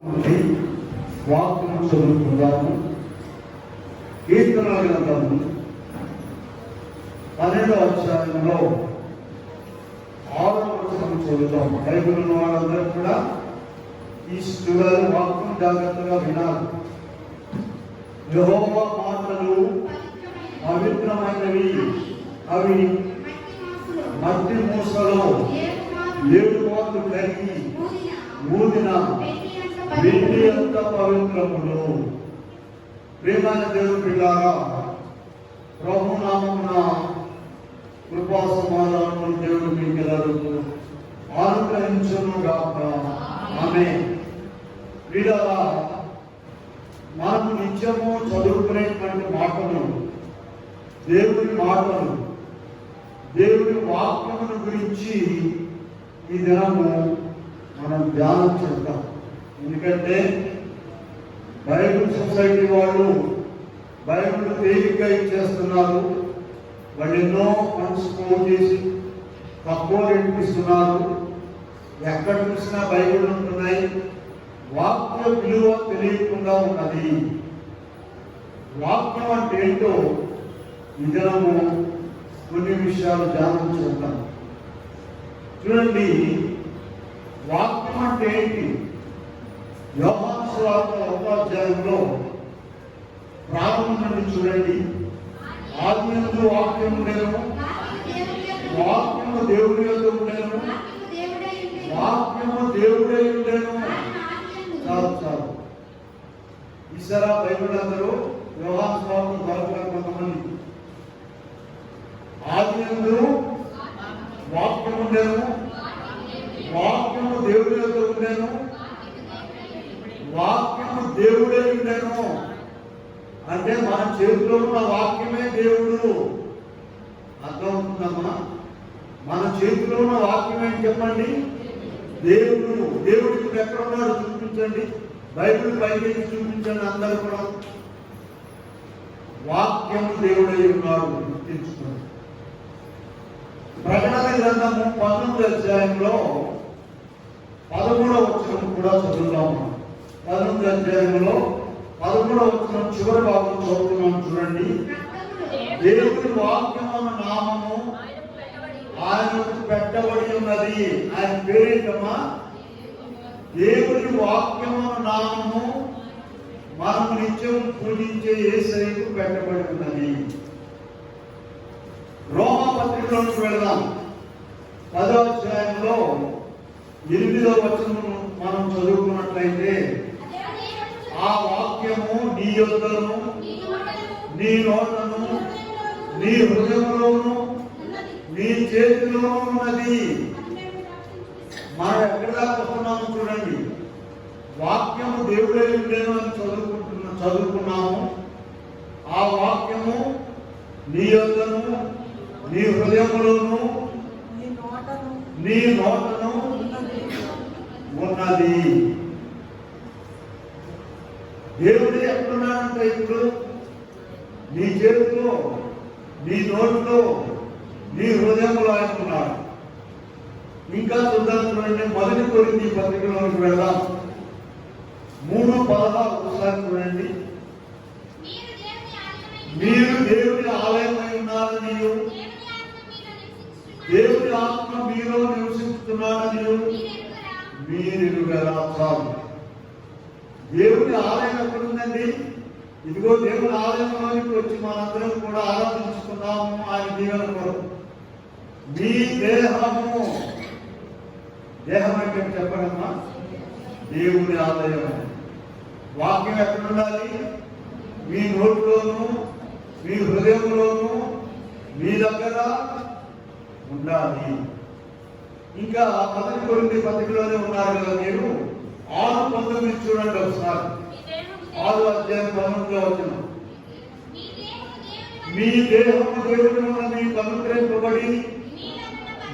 వాక్యం చదువుకుందాము. కీర్తనల గ్రంథము 12వ అధ్యాయంలో 6వ వచనం చదువుతాం. బైబిల్ ఉన్న వాళ్ళందరూ కూడా ఈ స్టూడెంట్ వాక్యం జాగ్రత్తగా వినాలి. యెహోవా మాటలు పవిత్రమైనవి, అవి మట్టి మూసలో 7 మార్లు కలిగి ఊదిన వెండి అంత పవిత్రములు. ప్రియమైన దేవుని పిల్లారా, ప్రభునామమున కృపా సమాధానములు దేవుడు మీకు ఎల్లరికీ అనుగ్రహించును గాక. ఆమేన్. ప్రియులారా, మనము నిత్యము చదువుకునేటువంటి మాటలు, దేవుని మాటలు, దేవుని వాక్యమును గురించి ఈ దినము మనం ధ్యానం చేద్దాం. ఎందుకంటే బైబిల్ సొసైటీ వాళ్ళు బైబిల్ తేలిగ్గా ఇచ్చేస్తున్నారు. వాళ్ళు ఎన్నో ఫండ్స్ పోల్ చేసి తక్కువ రేటు ఇస్తున్నారు. ఎక్కడ చూసినా బైబిల్ ఉంటున్నాయి. వాక్య విలువ తెలియకుండా ఉన్నది. వాక్యం అంటే ఏంటో ఈ దినము కొన్ని విషయాలు ధ్యానం చేద్దాం. చూడండి, వాక్యం అంటే ఏంటి? యోహాను సువార్త 1వ అధ్యాయంలో ప్రారంభం నుండి చూడండి. ఆదియందు వాక్యం ఉండెను, వాక్యము దేవుని యొద్ద ఉండెను, వాక్యము దేవుడై ఉండెను. చాలు ఈసారా బైబిల్ అందరూ యోహాను సువార్త దొరకలేదు కొంతమంది. ఆదియందు వాక్యం ఉండెను, వాక్యము దేవుడి యొద్ద ఉండెను, వాక్యము దేవుడే ఉండెను. అంటే మన చేతిలో ఉన్న వాక్యమే దేవుడు. అర్థమవుతుందమ్మా? మన చేతిలో ఉన్న వాక్యం ఏంటి చెప్పండి? దేవుడు. దేవుడు ఇప్పుడు ఎక్కడ ఉన్నాడు చూపించండి. బైబిల్ పైకి చూపించండి. అందరూ కూడా వాక్యము దేవుడై ఉన్నాడు గుర్తించుకోండి. ప్రకటన గ్రంథము 19వ అధ్యాయంలో 13వ వచనం కూడా చదువుతాము. 19వ అధ్యాయంలో 13వ వచనం చివరి భాగం చదువుతున్నాం. చూడండి, దేవుని వాక్యము నామము ఆయనకు పెట్టబడి ఉన్నది. ఆయన పేరేంటమ్మా? దేవుని వాక్యము నామము మనము నిత్యం పూజించే యేసయ్యకు పెట్టబడి ఉన్నది. రోమా పత్రికలోకి వెళదాం. 10వ అధ్యాయంలో 8వ వచనం మనం చదువుకున్నట్లయితే, ఆ వాక్యము నీ యొద్దను, నీ నోటను, నీ హృదయంలోను, నీ చేతిలోనూ ఉన్నది. మనం ఎక్కడ దాకా వస్తున్నాము చూడండి. వాక్యము దేవుడే ఉండేను అని చదువుకున్నాము. ఆ వాక్యము నీ యొద్దను, నీ హృదయంలోను, నీ నోటను ఉన్నది. దేవుడు ఎక్కడున్నాడంటే ఇప్పుడు నీ చేతిలో, నీ నోట్లో, నీ హృదయంలో ఆయనున్నాడు. ఇంకా చూద్దాం చూడండి. 1 కొరింథీ పత్రికలోకి వెళ్దాం. 3:16 ఒకసారి చూడండి. మీరు దేవుని ఆలయమై ఉన్నారని, దేవుని ఆత్మ మీలో నివసిస్తున్నాడని మీరెరుగరా. చాలు. దేవుని ఆలయం ఎక్కడుందండి? ఇదిగో దేవుని ఆలయంలోనికి వచ్చి మనందరం కూడా ఆరాధించుకున్నాము ఆయన దీవెన కొరకు. మీ దేహము, దేహం అంటే చెప్పడమ్మా, దేవుని ఆలయం. వాక్యం ఎక్కడుండాలి? మీ నోట్లోను, మీ హృదయంలోను, మీ దగ్గర ఉండాలి. ఇంకా 1 కొరింథీ పత్రికలోనే ఉన్నారు కదా మీరు. 6:19 చూడండి ఒకసారి. 6వ అధ్యాయం 19వ వచనం, మీ దేహము దేవుని వలన మీకు అనుగ్రహింపబడి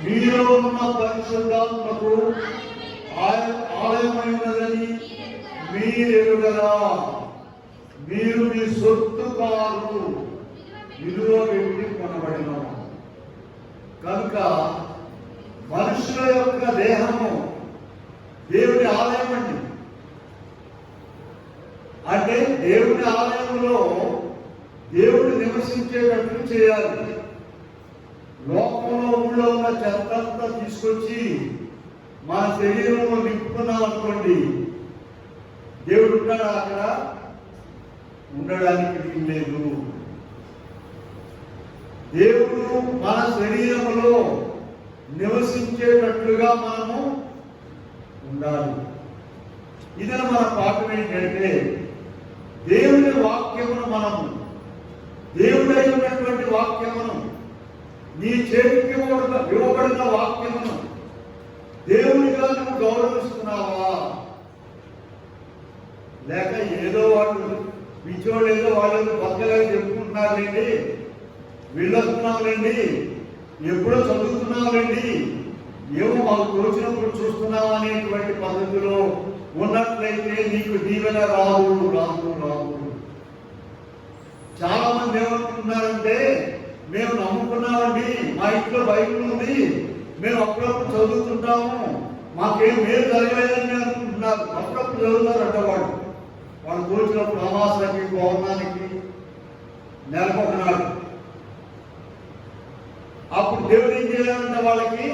మీలో ఉన్న పరిశుద్ధాత్మకు ఆలయమై ఉన్నదని మీరెరుగరా. మీరు మీ సొత్తు కాదు, విలువ పెట్టి కొనబడిన. కనుక మనుషుల యొక్క దేహము దేవుని ఆలయం అండి. దేవుని ఆలయంలో దేవుడు నివసించేటట్లు చేయాలి. లోకంలో ఊళ్ళో ఉన్న చెత్తంతా తీసుకొచ్చి మన శరీరంలో నింపుకున్నాం అనుకోండి, దేవుడు ఉంటాడా అక్కడ? ఉండడానికి వీల్లేదు. దేవుడు మన శరీరంలో నివసించేటట్లుగా మనము ఉండాలి. ఇది మన పాఠం ఏంటంటే, దేవుని వాక్యమును మనము, దేవుడై ఉన్నటువంటి వాక్యమును, నీ చేతికి ఇవ్వబడిన వాక్యమును దేవునిగా నువ్వు గౌరవిస్తున్నావా? లేక ఏదో వాళ్ళు పిచ్చోళ్ళు ఏదో వాళ్ళు పక్కలేక చెప్పుకుంటున్నారండి, వీళ్ళొస్తున్నావులేండి, ఎప్పుడో చదువుతున్నావులేండి, ఏమో మాకు తోచినప్పుడు చూస్తున్నావు అనేటువంటి పద్ధతిలో ఉన్నట్లయితే నీకు దీవెన రాదు రాదు రాదు. చాలా మంది ఏమనుకుంటున్నారంటే, మేము నమ్ముకున్నామండి, మా ఇంట్లో బైబిల్ ఉంది, మేము అప్పుడప్పుడు చదువుతుంటాము, మాకేం మేలు జరగలేదని అనుకుంటున్నారు. అప్పుడప్పుడు చదువుతారంట వాళ్ళు తోచినప్పుడు అమాసకి, పౌర్ణానికి, నెలకొకనాడు. అప్పుడు దేవుడు ఏం చేయాలంటే వాళ్ళకి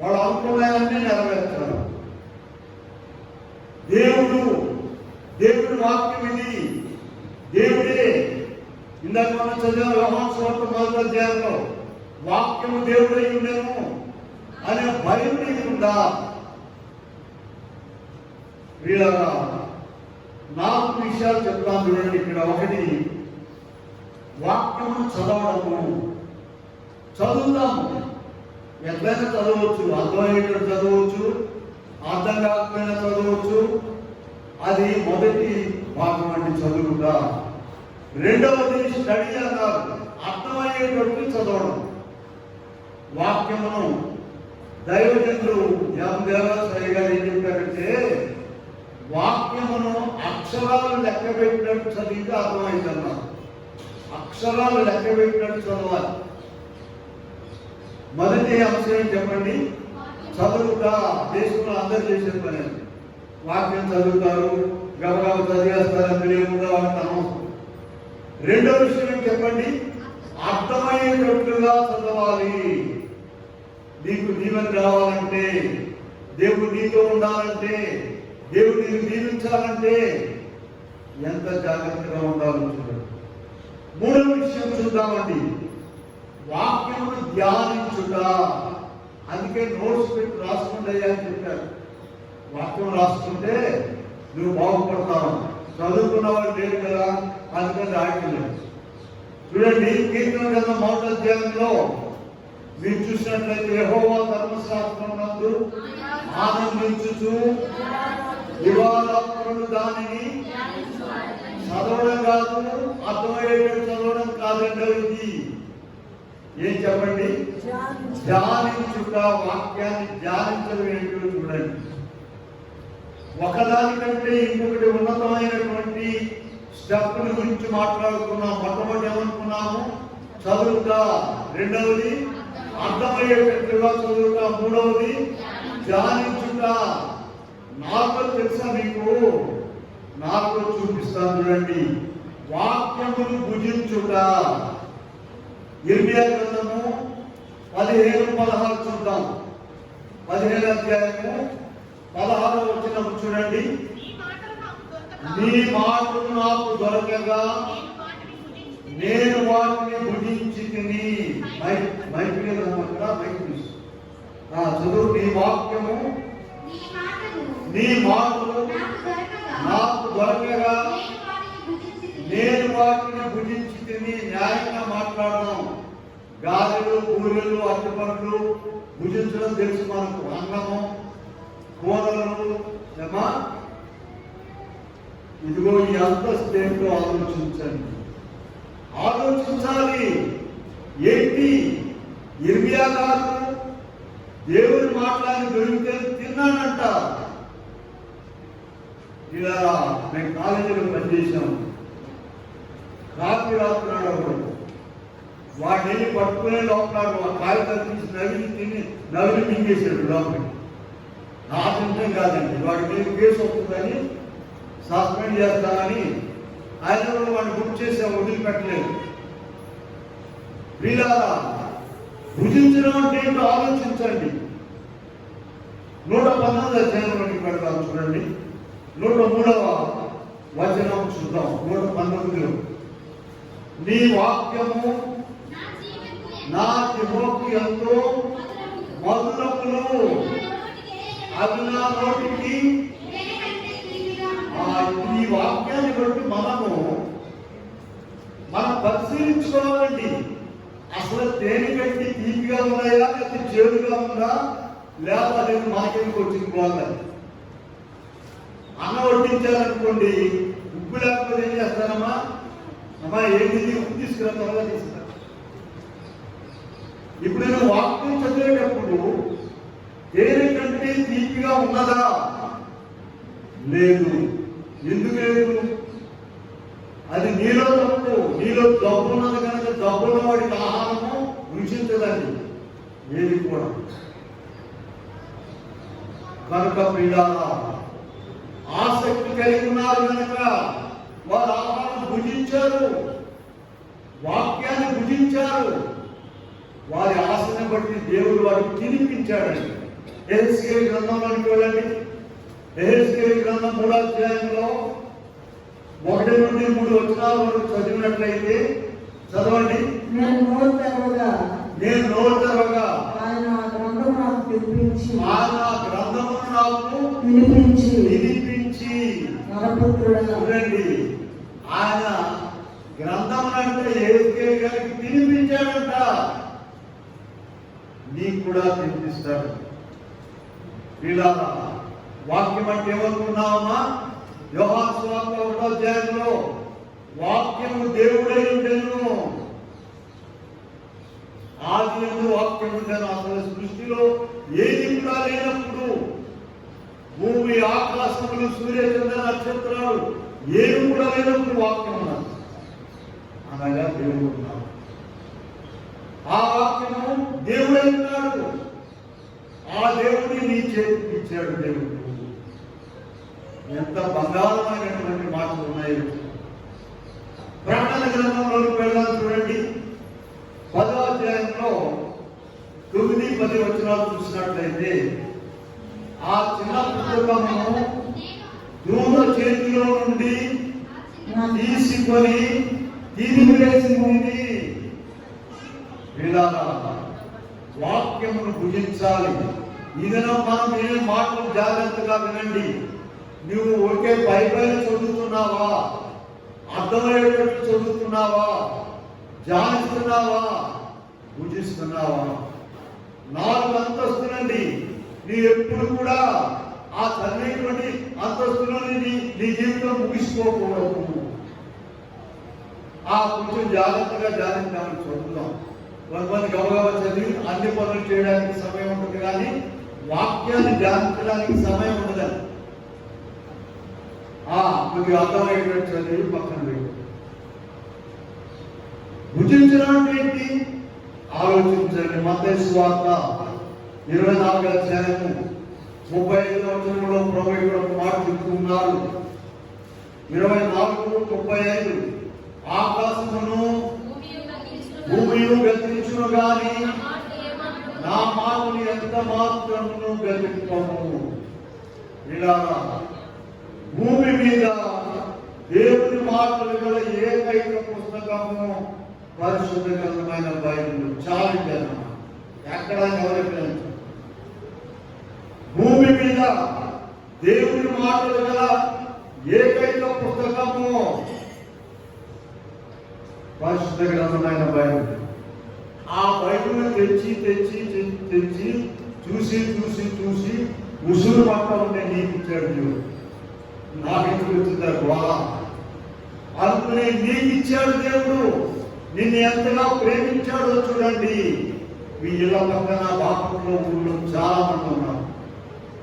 వాళ్ళు అనుకున్నాయన్నీ నెరవేర్చారు. దేవుడి వాక్యం ఇది, దేవుడే. ఇందాక మనం చదివిన యోహాను సువార్త 1వ అధ్యాయంలో వాక్యము దేవుడై ఉండేను అనే భయం నీకుందా? వీళ్ళగా 4 విషయాలు చెప్తాను చూడండి. ఇక్కడ ఒకటి, వాక్యము చదవడము. చదువుతాము, ఎట్లయినా చదవచ్చు, అర్థమయ్యేటట్టు చదవచ్చు, అర్థం కాకపోయినా చదవచ్చు. అది మొదటి భాగం అండి, చదువుగా. రెండవది స్టడీ అన్నారు, అర్థమయ్యేటట్టు చదవడం. వాక్యమును దైవజనులు దేవాలయ గారు ఏం చెప్పారంటే, వాక్యమును అక్షరాలు లెక్క పెట్టినట్టు చదివితే అర్థమైందన్నారు. అక్షరాలు లెక్క పెట్టినట్టు చదవాలి. మొదటి అంశం చెప్పండి, చదువుతా. దేశంలో అందరు చేసే పని వాక్యం చదువుతారు, గబగబ చదివేస్తారు, అందులో ఏముందో వాళ్ళకి అనవసరం. రెండో విషయం చెప్పండి, అర్థమయ్యేటట్లుగా చదవాలి. నీకు దీవెన రావాలంటే, దేవుడు నీతో ఉండాలంటే, దేవుడు నీకు దీవించాలంటే ఎంత జాగ్రత్తగా ఉండాలో చూడండి. మూడో విషయం చూద్దామండి, వాక్యమును ధ్యానించుట. అందుకే నోట్స్ పెట్టి రాసుకుంటాయా అని చెప్పారు. వాక్యం రాసుకుంటే నువ్వు బాగుపడతావు. చదువుకున్న వాళ్ళు లేరు కదా, అందుకని రాయట్లేదు. చూడండి, కీర్తన గ్రంథం 1వ అధ్యాయంలో మీరు చూసినట్లయితే, యెహోవా ధర్మశాస్త్రం నందు ఆనందించుచు దివారాత్రులు దానిని చదవడం కాదు, అర్థమయ్యేటట్టు చదవడం కాదండి. ఇది ఏం చెప్పండి, ధ్యానించుట. వాక్యాన్ని ధ్యానించడం ఏంటో చూడండి. ఒకదానికంటే ఇంకొకటి ఉన్నతమైనటువంటి స్టెప్ల గురించి మాట్లాడుకున్నాం. మొట్టమొదటి ఏమనుకున్నాము, చదువుతా. రెండవది అర్థమయ్యేటట్టుగా చదువుతా. మూడవది ధ్యానించుట. నాలుగో తెలుసా మీకు? నాలుగో చూపిస్తాను చూడండి, వాక్యమును భుజించుట. ఇర్మియా గ్రంథము 15:16 చూద్దాం. 15వ అధ్యాయము 16వ వచనం చూడండి. నీ మాటలు నాకు దొరకగా నేను వాటిని భుజించి తిని. మైత్రి చదువు. నీ వాక్యము, నీ మాటలు నాకు దొరకగా నేను వాటిని భుజించి తిని. న్యాయంగా మాట్లాడడం. గారెలు, పూరెలు, అరటిపండ్లు భుజించడం తెలుసు మనకు. అన్నము, కూరలు, ఇదిగో ఈ అంతస్తు ఏంటో ఆలోచించండి. ఆలోచించాలి. ఏంటి? ఇర్మియా గారు దేవుని మాట్లాడి దొరికితే తిన్నానంట. ఇలా మేము కాలేజీలో పనిచేసాం. రాత్రి రాత్రి వాడిని పట్టుకునే లోపల కాగితాలు తీసి నవిలి మింగేశాడు లోపలికి. నా తింటాం కాదండి, వాడి మీద కేసు వస్తుందని సస్పెండ్ చేస్తానని ఆయన వాడిని గుర్తు చేసి వదిలిపెట్టలేదు. వీళ్ళారా భుజించడం అంటే ఏంటో ఆలోచించండి. 119వ అధ్యాయంలోకి పెడతాం చూడండి. 103వ వచనం చూద్దాం. 119లో నీ వాక్యము నా జీవముకు ఎంతో మధురములు, అది నా నోటికి. ఈ వాక్యాన్ని బట్టి మనం పరిశీలించుకోవాలండి. అసలు దేని కంటే తీపిగా ఉన్నాయా లేకపోతే చేదుగా ఉందా, లేదా అనేది మనకెందుకు వచ్చింది బాగుంది. అన్న వడ్డించాలనుకోండి, ఉప్పు లేకపోతే ఏం చేస్తానమ్మా? అమ్మా ఏంటి ఉప్పు తీసుకురా, త్వరగా తీసుకురా. ఇప్పుడు నేను వాక్యం చదివేటప్పుడు దేనికంటే తీపిగా ఉన్నదా? లేదు. ఎందుకు లేదు? అది నీలో తప్పు. నీలో డబ్బు ఉన్నది కనుక డబ్బున్న వాడికి ఆహారము రుచించదండి ఏది కూడా. కనుక ప్రియులారా, ఆసక్తి కలిగి ఉన్నారు కనుక వారు ఆహారం భుజించారు, వాక్యాన్ని భుజించారు. వారి ఆశను బట్టి దేవుడు వారికి తినిపించాడండి. యెహెజ్కేలు గ్రంథంలోకి వెళ్ళండి. యెహెజ్కేలు గ్రంథం 3వ అధ్యాయంలో 1 నుండి 3 వచనాల వరకు చదివినట్లయితే చదవండి. నేను నోరు తెరవగా ఆయన గ్రంథము నాకు వినిపించి చూడండి. ఆయన గ్రంథం అంటే యెహెజ్కేలు గారికి తినిపించాడంట. నీకు కూడా తినిపిస్తాడు. ఇలా వాక్యం అంటే ఏమనుకున్నావమ్మా? యోహాను సువార్త 1వ అధ్యాయంలో వాక్యము దేవుడై ఉండెను, ఆది యందు వాక్యం ఉండెను. అసలు సృష్టిలో ఏది కూడా లేనప్పుడు భూమి, ఆకాశములు, సూర్య చంద్ర నక్షత్రాలు ఏది కూడా లేనప్పుడు వాక్యం ఉన్నది. అనగా దేవుడు ఉన్నాడు. ఆ వాక్యము దేవుడై ఉన్నాడు. ఆ దేవుడిని నీ చేతికి ఇచ్చాడు దేవుడు. ఎంత బంగారమైనటువంటి మాటలు ఉన్నాయి. ప్రకటన గ్రంథంలోకి వెళ్దాం చూడండి. 10వ అధ్యాయంలో 9-10 వచనాలు చూసినట్లయితే ఆ చిన్న పుస్తకము దూత చేతిలో నుండి తీసుకొని తీసివేసింది. వాక్యమును భుజించాలి. ఇదైనా మనం ఏ మాటలు జాగ్రత్తగా వినండి. నువ్వు ఒకే బైబిల్ చదువుతున్నావా, అర్థమయ్యేటట్టు చదువుతున్నావా, ధ్యానిస్తున్నావా, భుజిస్తున్నావా? 4 అంతస్తులండి. నీ ఎప్పుడు కూడా ఆ చదివేటువంటి అంతస్తులోని నీ జీవితం ముగిసిపోకూడదు. కొంచెం జాగ్రత్తగా ధ్యానించాలని చదువుతాం. కొంతమంది గబగబా చదివి అన్ని పనులు చేయడానికి సమయం ఉంటుంది, కానీ వాక్యాన్ని ధ్యానించడానికి సమయం ఉండదండి. కొద్దిగా అర్థమయ్యేటట్టు చదివి పక్కన పెట్టి భుజించడం అంటే ఏంటి ఆలోచించండి. మత్తయి సువార్త 24వ అధ్యాయము 35వ వచనంలో ప్రభువు ఇక్కడ ఒక మాట చెప్తున్నారు. 24:35 ఆకాశమును భూమియు గతించును గాని నా మాటలు ఎంత మాత్రమును గతింపము. ఇలా భూమి మీద దేవుని మాటలు గల ఏకైక పుస్తకము పరిశుద్ధ గ్రంథమైన బైబిల్. చాలు జనం ఎక్కడ ఎవరైనా భూమి మీద దేవుని మాటలు గల ఏకైక పుస్తకము పరిశుద్ధ గ్రంథమైన బైబిల్. ఆ బైబిల్ తెచ్చి తెచ్చి తెచ్చి చూసి చూసి చూసి ఉసురు పట్ట ఉంటే నీకు ఇచ్చాడు దేవుడు. నాకెందుకు వచ్చిందా గోళ అనుకునే నీకు ఇచ్చాడు దేవుడు. నిన్ను ఎంతగా ప్రేమించాడో చూడండి. మీ ఇళ్ళ పక్కన బాపట్లో ఊళ్ళో చాలా మంది ఉన్నారు.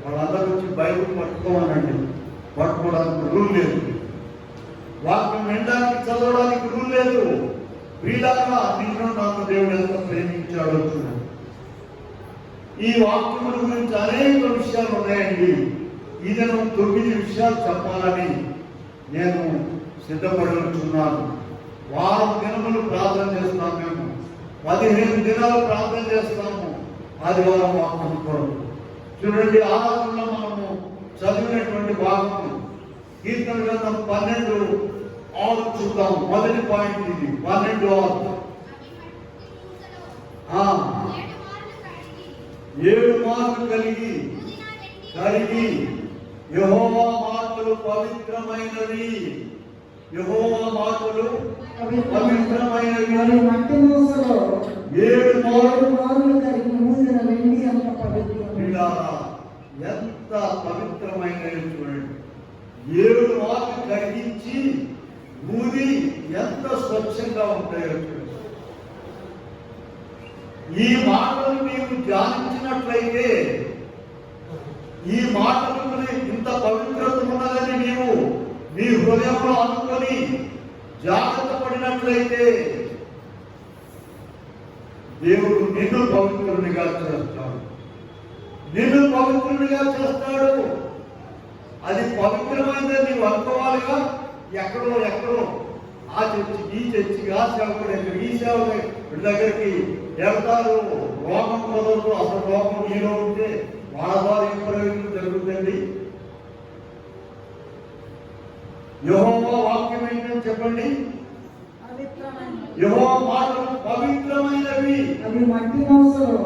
వాళ్ళందరూ వచ్చి బైబిల్ పట్టుకోవాలండి. పట్టుకోవడానికి రూల్ లేదు, వాక్యం వినడానికి చదవడానికి రూల్ లేదు. వీళ్ళగా నిన్ను నాకు దేవుడు ఎంత ప్రేమించాడో చూడండి. ఈ వాక్యముల గురించి అనేక విషయాలు ఉన్నాయండి. ఇది 9 విషయాలు చెప్పాలని నేను సిద్ధపడి ఉంటున్నాను. వారం దినములు ప్రార్థన చేస్తాం మేము, 15 దినాలు ప్రార్థన చేస్తాము ఆదివారం వాక్యం కొరకు. చూడండి, ఆరాధనలో మనము చదివినటువంటి భాగము కీర్తన గ్రంథం 12:6 చూద్దాం. మొదటి పాయింట్ ఇది, 12:6. 7 మార్లు కలిగి యెహోవా మాటలు పవిత్రమైనవి. యెహోవా మాటలు పవిత్రమైనవి. మరి మట్టి మూసలో 7 మార్లు కలిగి మూసిన వెండి అంత పవిత్రం. ఎంత పవిత్రమైనవి చూడండి. 7 మార్లు కడిగించి ఊది ఎంత స్వచ్ఛంగా ఉంటాయో చూడండి. ఈ మాటలు నీవు ధ్యానించినట్లయితే, ఈ మాటలు ఇంత పవిత్రత ఉన్నదని నీవు నీ హృదయంలో అనుకొని జాగ్రత్త పడినట్లయితే దేవుడు నిన్ను పవిత్రునిగా చేస్తాడు. నిన్ను పవిత్రునిగా చేస్తాడు. అది పవిత్రమైనది నీవు అనుకోవాలిగా. ఎక్కడో ఆ చర్చికి ఈ చర్చికి, ఆ సేవకుడు దగ్గర ఈ సేవకుడి దగ్గరికి వెళ్తారు. రోగం కుదరదు. అసలు రోగం నీలో ఉంటే వాళ్ళ ద్వారా ఏం ప్రయోజనం జరుగుతుంది? యెహోవా వాక్యం ఏంటని చెప్పండి. యెహోవా మాటలు పవిత్రమైనవి. అవి మట్టి మూసలో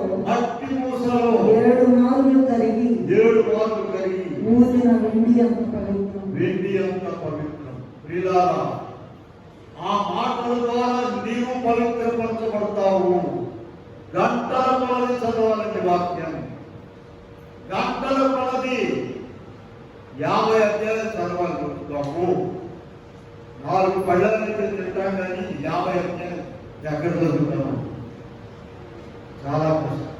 7 మార్లు కలిగి ఊదిన వెండి అంత పవిత్రం. వెండి అంత పవిత్రం. ప్రియులారా, ఆ మాటల ద్వారా నీవు పవిత్రపరచబడతావు. గంటల కొలది చదవాలంటే వాక్యం, గంటల కొలది 50 అధ్యాయాలు చదవాలి. చూస్తాము 4 పళ్ళైతే తింటాం, కానీ 50 అధ్యాయాలు ఎక్కడ చదువుతాము? చాలా కష్టం.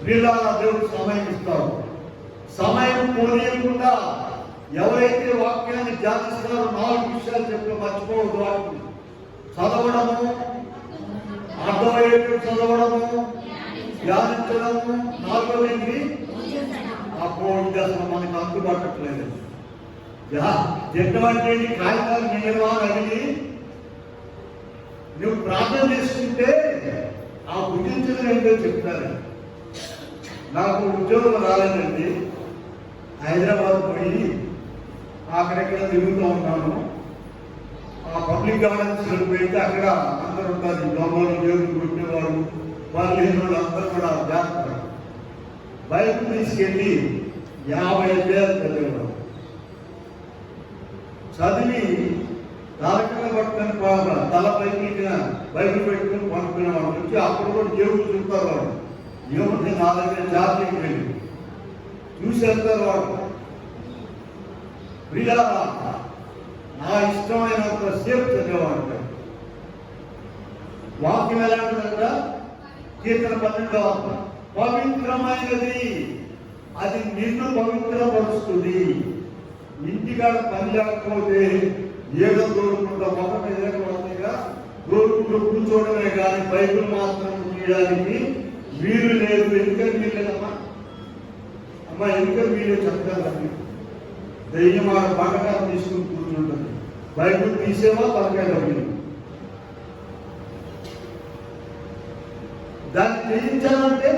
ప్రియులారా, దేవుడు సమయం ఇస్తాడు. సమయం పోనీయకుండా ఎవరైతే వాక్యాన్ని ధ్యానిస్తారో 4 విషయాలు చెప్పి మర్చిపోవద్దు. వాటిని చదవడము, అర్థమయ్యేట్టు చదవడము, ధ్యానించడము. 4వది అప్పుడు అసలు మనకు అందుబాటట్లేదు. ఎటువంటి కాగితాలు మిగలవా అడిగి నువ్వు ప్రార్థన చేసుకుంటే ఆ భుజించడం ఏంటో చెప్తారు. నాకు ఉద్యోగం రాలేదండి. హైదరాబాద్ పోయి అక్కడెక్కడ తిరుగుతూ ఉన్నాను. ఆ పబ్లిక్ గార్డెన్స్ పెడితే అక్కడ అందరూ ఉంటారు. దొంగలు, దేవుడు కొట్టేవాడు, వాళ్ళు లేని వాళ్ళు అందరూ కూడా చేస్తారు. బైక్ తీసుకెళ్ళి 50 అధ్యాయాలు చదివేవాడు. చదివి తలకల పట్టుకొని తల పైకి బైబిల్ పెట్టుకుని పండుకునేవాడు నుంచి అప్పుడు కూడా దేవుడు చూస్తారు. వాడు ఏముంది నా దగ్గర జాతీయ వెళ్ళి చూసేస్తారు. వాడు ప్రియులారా, నా ఇష్టమైనంత సేపు చదివేవాడు. వాక్యం ఎలాంటిదంట? కీర్తన 12 పవిత్రమైనది. అది నిన్ను పవిత్రపరుస్తుంది. ఇంటికాడ పని లేకపోతే ఏదో దూరుకుంటా మొహం ఎదురుగా దూరుకుంటూ కూర్చోవడమే కానీ బైబిల్ మాత్రం తీయడానికి వీలు లేదు. ఎందుకని వీలేదమ్మా? అమ్మా, ఎందుకని వీలు చెప్తారండి? దెయ్యం ఆ బండకారం తీసుకుని కూర్చుంటుంది. బైబిల్ తీసేవా తలకాయ వీలు. దాన్ని చేయించాలంటే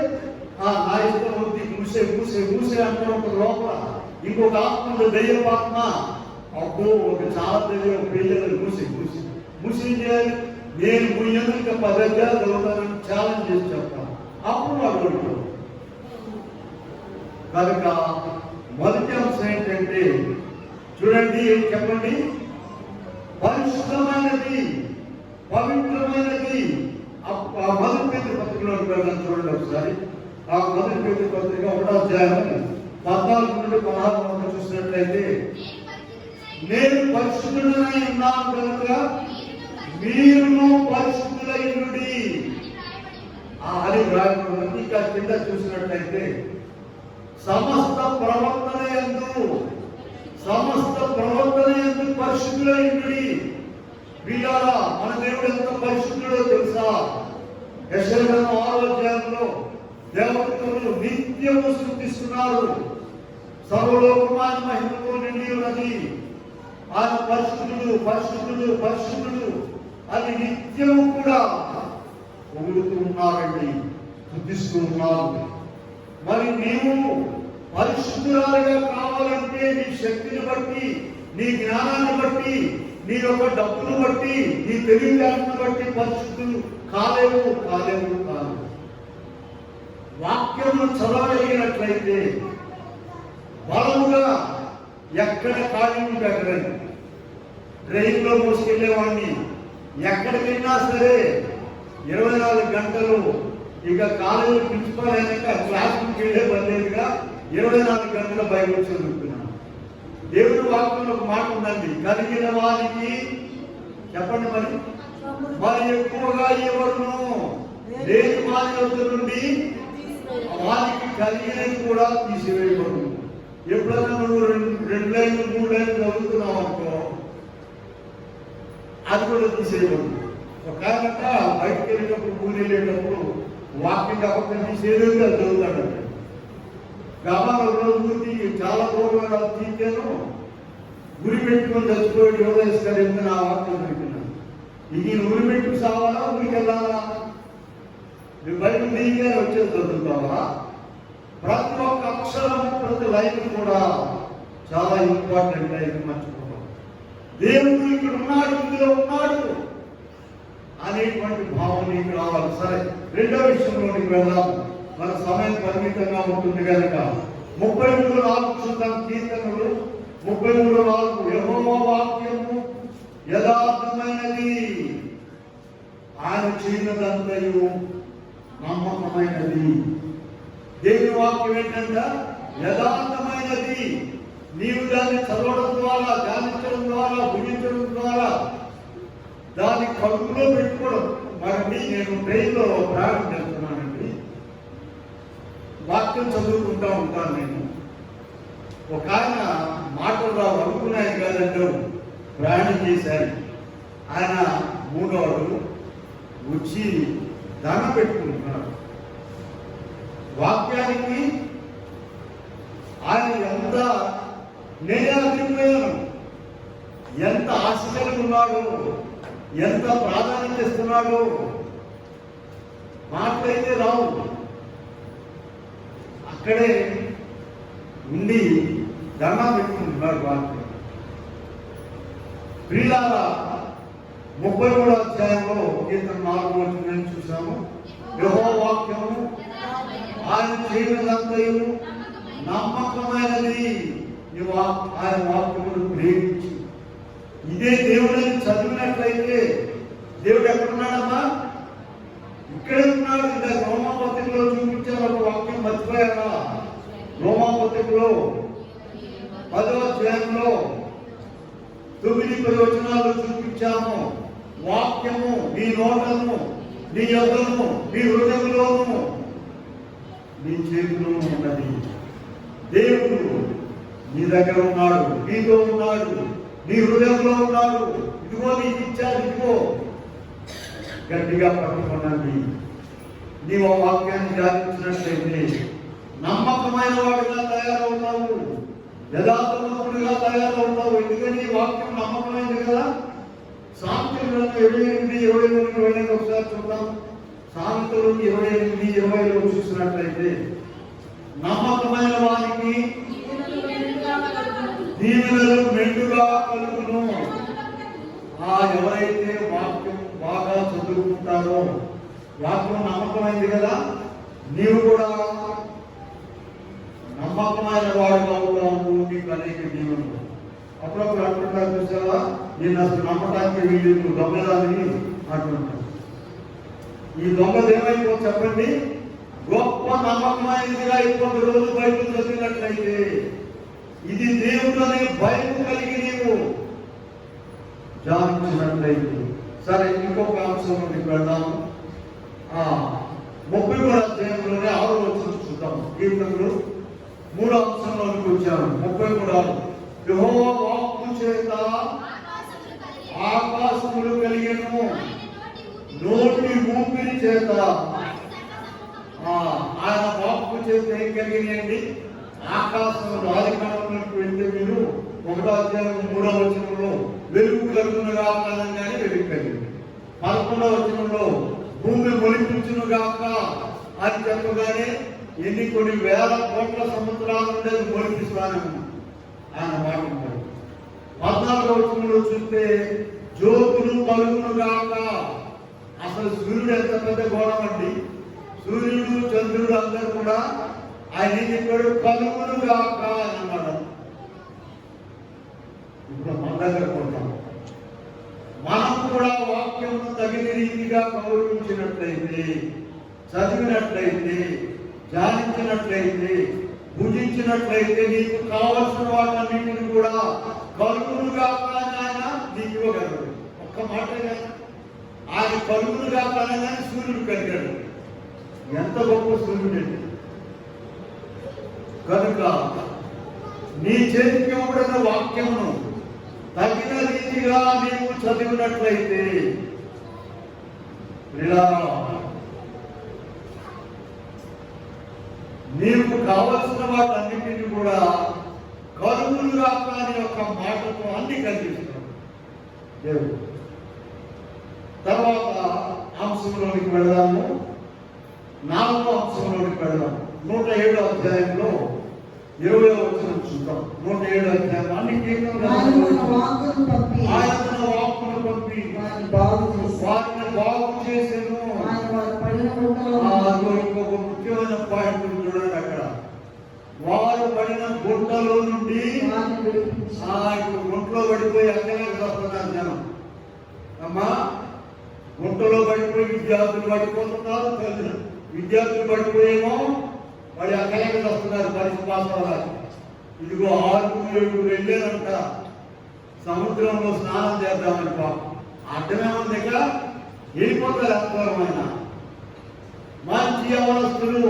నా ఇష్టం వద్ది, మూసే అంటే ఒక లోపల ఇంకొక ఆత్మ, దెయ్యం ఆత్మ. అబ్బో, ఒక చాలా దెయ్యం పిల్లలు మూసి చేయాలి. నేను ముయ్యను, ఇంకా 10 అధ్యాయాలు చదువుతానని ఛాలెంజ్ చేసి చెప్తాను. అప్పుడు వాడు కనుక మొదటి అంశం ఏంటంటే చూడండి, చెప్పండి. పరిశుద్ధమైనది, పవిత్రమైనది. ఆ మొదటి పేతురు పత్రికలో చూడండి ఒకసారి. ఆ మొదటి పేతురు పత్రిక 1వ అధ్యాయం 14 నుండి 16 వరకు చూసినట్లయితే, నేను పరిశుద్ధుడనై ఉన్నాను కనుక మీరును పరిశుద్ధులైనడి అని వ్రాయబడింది. ఇంకా కింద చూసినట్లయితే సమస్త ప్రవర్తన యందు పరిశుద్ధులైనడి. వీళ్ళారా, మన దేవుడు ఎంత పరిశుద్ధుడో తెలుసా? యెషయా 6వ అధ్యాయంలో దేవదూతలు నిత్యము స్తుతిస్తున్నారు. సర్వలోకమైన మహిమతో నిండి ఉన్నది. ఆయన పరిశుద్ధుడు పరిశుద్ధుడు పరిశుద్ధుడు అని నిత్యం కూడా పొగుడుతూ ఉన్నారండి, స్తుతిస్తూ ఉన్నారు. మరి నీవు పరిశుద్ధురాలుగా కావాలంటే నీ శక్తిని బట్టి, నీ జ్ఞానాన్ని బట్టి, నీ యొక్క డబ్బును బట్టి, నీ తెలివితేటను బట్టి పరిశుద్ధులు కాలేవు కాలేవు కాదు. వాక్యము చదవగలిగినట్లయితే బలముగా ఎక్కడ ఖాళీ ఉంటే అక్కడండి. ట్రైన్లో మోసుకెళ్ళేవాడిని ఎక్కడికైనా సరే 24 గంటలు, ఇక కాలేజీ ప్రిన్సిపల్ అయినాక క్లాస్కి వెళ్ళే పర్లేదుగా 24 గంటల బైబిల్ చదువుతున్నాను. దేవుడి వాక్యంలో ఒక మాట ఉందండి, కలిగిన వారికి చెప్పండి మరి ఎక్కువగా ఇవ్వరును, లేని వారి వద్ద నుండి వారికి కలిగినది కూడా తీసివేయబడును. ఎప్పుడైనా నువ్వు 2 లైన్లు 3 లైన్లు చదువుతున్నావు అనుకో, అది కూడా తీసేయబడుతుంది. ఒక ఆయన బయటకు వెళ్ళేటప్పుడు ఊరు వెళ్ళేటప్పుడు వాకింగ్ అబద్ధం తీసేది అది చదువుతాడంటే గబాల రోజు చాలా ప్రోగ్రాలు తీసాను, గురి పెట్టుకొని చచ్చిపోయి యోగేశ్వరు ఎందుకు నా వాక్యం పెట్టుకున్నాను. ఇది ఊరి పెట్టుకు సావాలా, ఊరికి వెళ్ళాలా? నువ్వు బయట దిగే వచ్చేది చదువుతావా? ప్రతి ఒక్క అక్షరం ప్రతి లైఫ్ కూడా చాలా ఇంపార్టెంట్ లైఫ్ మర్చిపోతాం. దేవుడు ఇక్కడ ఉన్నాడు, ఇందులో ఉన్నాడు అనేటువంటి భావం నీకు రావాలి. సరే, రెండో విషయంలోనికి వెళ్దాం, మన సమయం పరిమితంగా ఉంటుంది కనుక 33:4 చూద్దాం. కీర్తనలు 33:4 యెహోవా వాక్యము యథార్థమైనది, ఆయన చేయనదంతయు నమ్మకమైనది. దేవుని వాక్యం ఏంటంట? యథార్థమైనది. నీవు దాన్ని చదవడం ద్వారా, ధ్యానించడం ద్వారా, భుజించడం ద్వారా, దాన్ని కడుపులో పెట్టుకోవడం. మరి నేను ట్రైన్లో ప్రయాణం చేస్తున్నానండి, వాక్యం చదువుకుంటా ఉంటాను. నేను ఒక ఆయన మాటలు రావు అనుకున్నాను కాదంటే ప్రయాణం చేశాను. ఆయన మూడోడు వచ్చి దండం పెట్టుకుంటున్నాడు. వాక్యానికి ఆయన ఎంత నేనే అదిరిపోయాను, ఎంత ఆశ్చర్యం ఉన్నాడు, ఎంత ప్రాధాన్యత ఇస్తున్నాడు. మాటలైతే రావు, అక్కడే ఉండి దండం పెట్టుకుంటున్నాడు వాక్యం. ప్రియులారా, 33వ అధ్యాయంలో కీర్తన 4వ వచనం చూసాము. యెహోవా వాక్యము ఆయన చేయనదంతయు నమ్మకమైనది. ఆయన వాక్యమును ప్రేమించి ఇదే దేవుడిని చదివినట్లయితే, దేవుడు ఎక్కడున్నాడమ్మా? ఇక్కడే ఉన్నాడు. ఇందాక రోమాపత్రికలో చూపించారు ఒక వాక్యం, మర్చిపోయారా? రోమాపత్రికలో 10వ అధ్యాయంలో 9-10 వచనాలు చూపించాము. వాక్యము నీ నోటను, నీ యొద్దను, నీ హృదయంలోను, నీ చేతిలోనూ ఉన్నది. దేవుడు నీ దగ్గర ఉన్నాడు, నీతో ఉన్నాడు, నీ హృదయంలో ఉన్నాడు. ఇదిగో నీకు ఇచ్చాడు, ఇదిగో గట్టిగా పట్టుకున్నది. నీవు ఆ వాక్యాన్ని ధ్యానించినట్లయితే నమ్మకమైన వాడుగా తయారవుతావు, యథార్థవంతుడిగా తయారవుతావు. ఎందుకని ఈ వాక్యం నమ్మకమైంది కదా. సామెతలు 28-20 ఒకసారి చూద్దాం. సామెతలు 28-20 చూసినట్లయితే, నమ్మకమైన వారికి దీవెనలు మెండుగా కలుగును. ఎవరైతే వాక్యం బాగా చదువుకుంటారో, వాక్యం నమ్మకమైంది కదా, నీవు కూడా నమ్మకమైన వాడుగా ఉంటావు. నీకు అనేక దీవెనలు. అప్పుడప్పుడు అంటుంటారు చూసావా, నేను అసలు నమ్మటానికి వీళ్ళు దొంగదాన్ని అంటుంటాను. ఈ దొంగది ఏమైపో చెప్పండి? గొప్ప నమ్మకమైనదిగా ఇంకొక రోజు బైబిల్ చదివినట్లయితే, ఇది దేవుడు అనే భయం కలిగి నీవు ధ్యానించినట్లయితే. సరే, ఇంకొక అంశంలోకి వెళ్దాము. 33వ అధ్యాయంలోనే 6వ వచనం చూద్దాం. కీర్తనలు 3వ అంశంలోనికి వచ్చాము. 33 యెహోవా వాక్కు చేత ఆకాశములు కలిగెను, నోటి ఊపిరి చేత. ఆయన వాక్కు చేత ఏం కలిగినాయండి? ఆకాశం. ఆదికాండంలోకి వెళ్తే మీరు 1వ అధ్యాయం 3వ వచనంలో వెలుగు కలుగునుగా అనగానే వెలుగు కలిగింది. 11వ వచనంలో భూమి మొలిపించునుగాక అని చెప్పగానే కొన్ని వేల కోట్ల సంవత్సరాల నుండి అది మొలిపిస్తాను ఆయన మాట ఉంటాడు. 14వ వచనంలో చూస్తే జ్యోతులు కలుగునుగాక. అసలు సూర్యుడు ఎంత పెద్ద గోళం అండి. సూర్యుడు చంద్రుడు అందరూ కూడా ఆయన ఏం చెప్పాడు? కలుగునుగాక అని అన్నాడు. ఇప్పుడు మన దగ్గర కొంటాం. మనం కూడా వాక్యమును తగిన రీతిగా గౌరవించినట్లయితే, చదివినట్లయితే, ధ్యానించినట్లయితే, భుజించినట్లయితే నీకు కావలసిన వాటన్నింటిని కూడా కలుగునుగాక అని ఆయన నీకు ఇవ్వగలడు. ఒక్క మాట ఆయన కలుగునుగాక అనగానే సూర్యుడు కలిగాడు. ఎంత గొప్ప సూర్యుడండి. కనుక నీ చేతికి ఇవ్వబడిన వాక్యమును తగిన రీతిగా నీవు చదివినట్లయితే నీకు కావలసిన వాటన్నిటిని కూడా కలుగునుగా కాని యొక్క మాటతో అన్ని కల్పిస్తున్నాడు దేవుడు. తర్వాత అంశంలోనికి వెళదాము. 4వ అంశంలోనికి వెళదాము. 107వ అధ్యాయంలో 20వ వచనం చూద్దాం. 107వ అధ్యాయం అన్ని ఆయన తన వాక్కును పంపి వారిని బాగు చేసేను. ఇంకొక ముఖ్యమైన పాయింట్ చూడండి అక్కడ. వారు పడిన గుంటలో నుండి ఇప్పుడు గుంటలో పడిపోయి అక్కడికి వస్తున్నారు జనం. అమ్మా, గుంటలో పడిపోయి విద్యార్థులు పడిపోతున్నారు. విద్యార్థులు పడిపోయేమో వాడి అక్కడికి వస్తున్నారు పరిపాలన. ఇదిగో 6-7 వెళ్ళారంట సముద్రంలో స్నానం చేద్దామని. పాపం అర్థమేముంది, ఇక వెళ్ళిపోతారు. అద్భుతమైన మంచి యవనస్తులు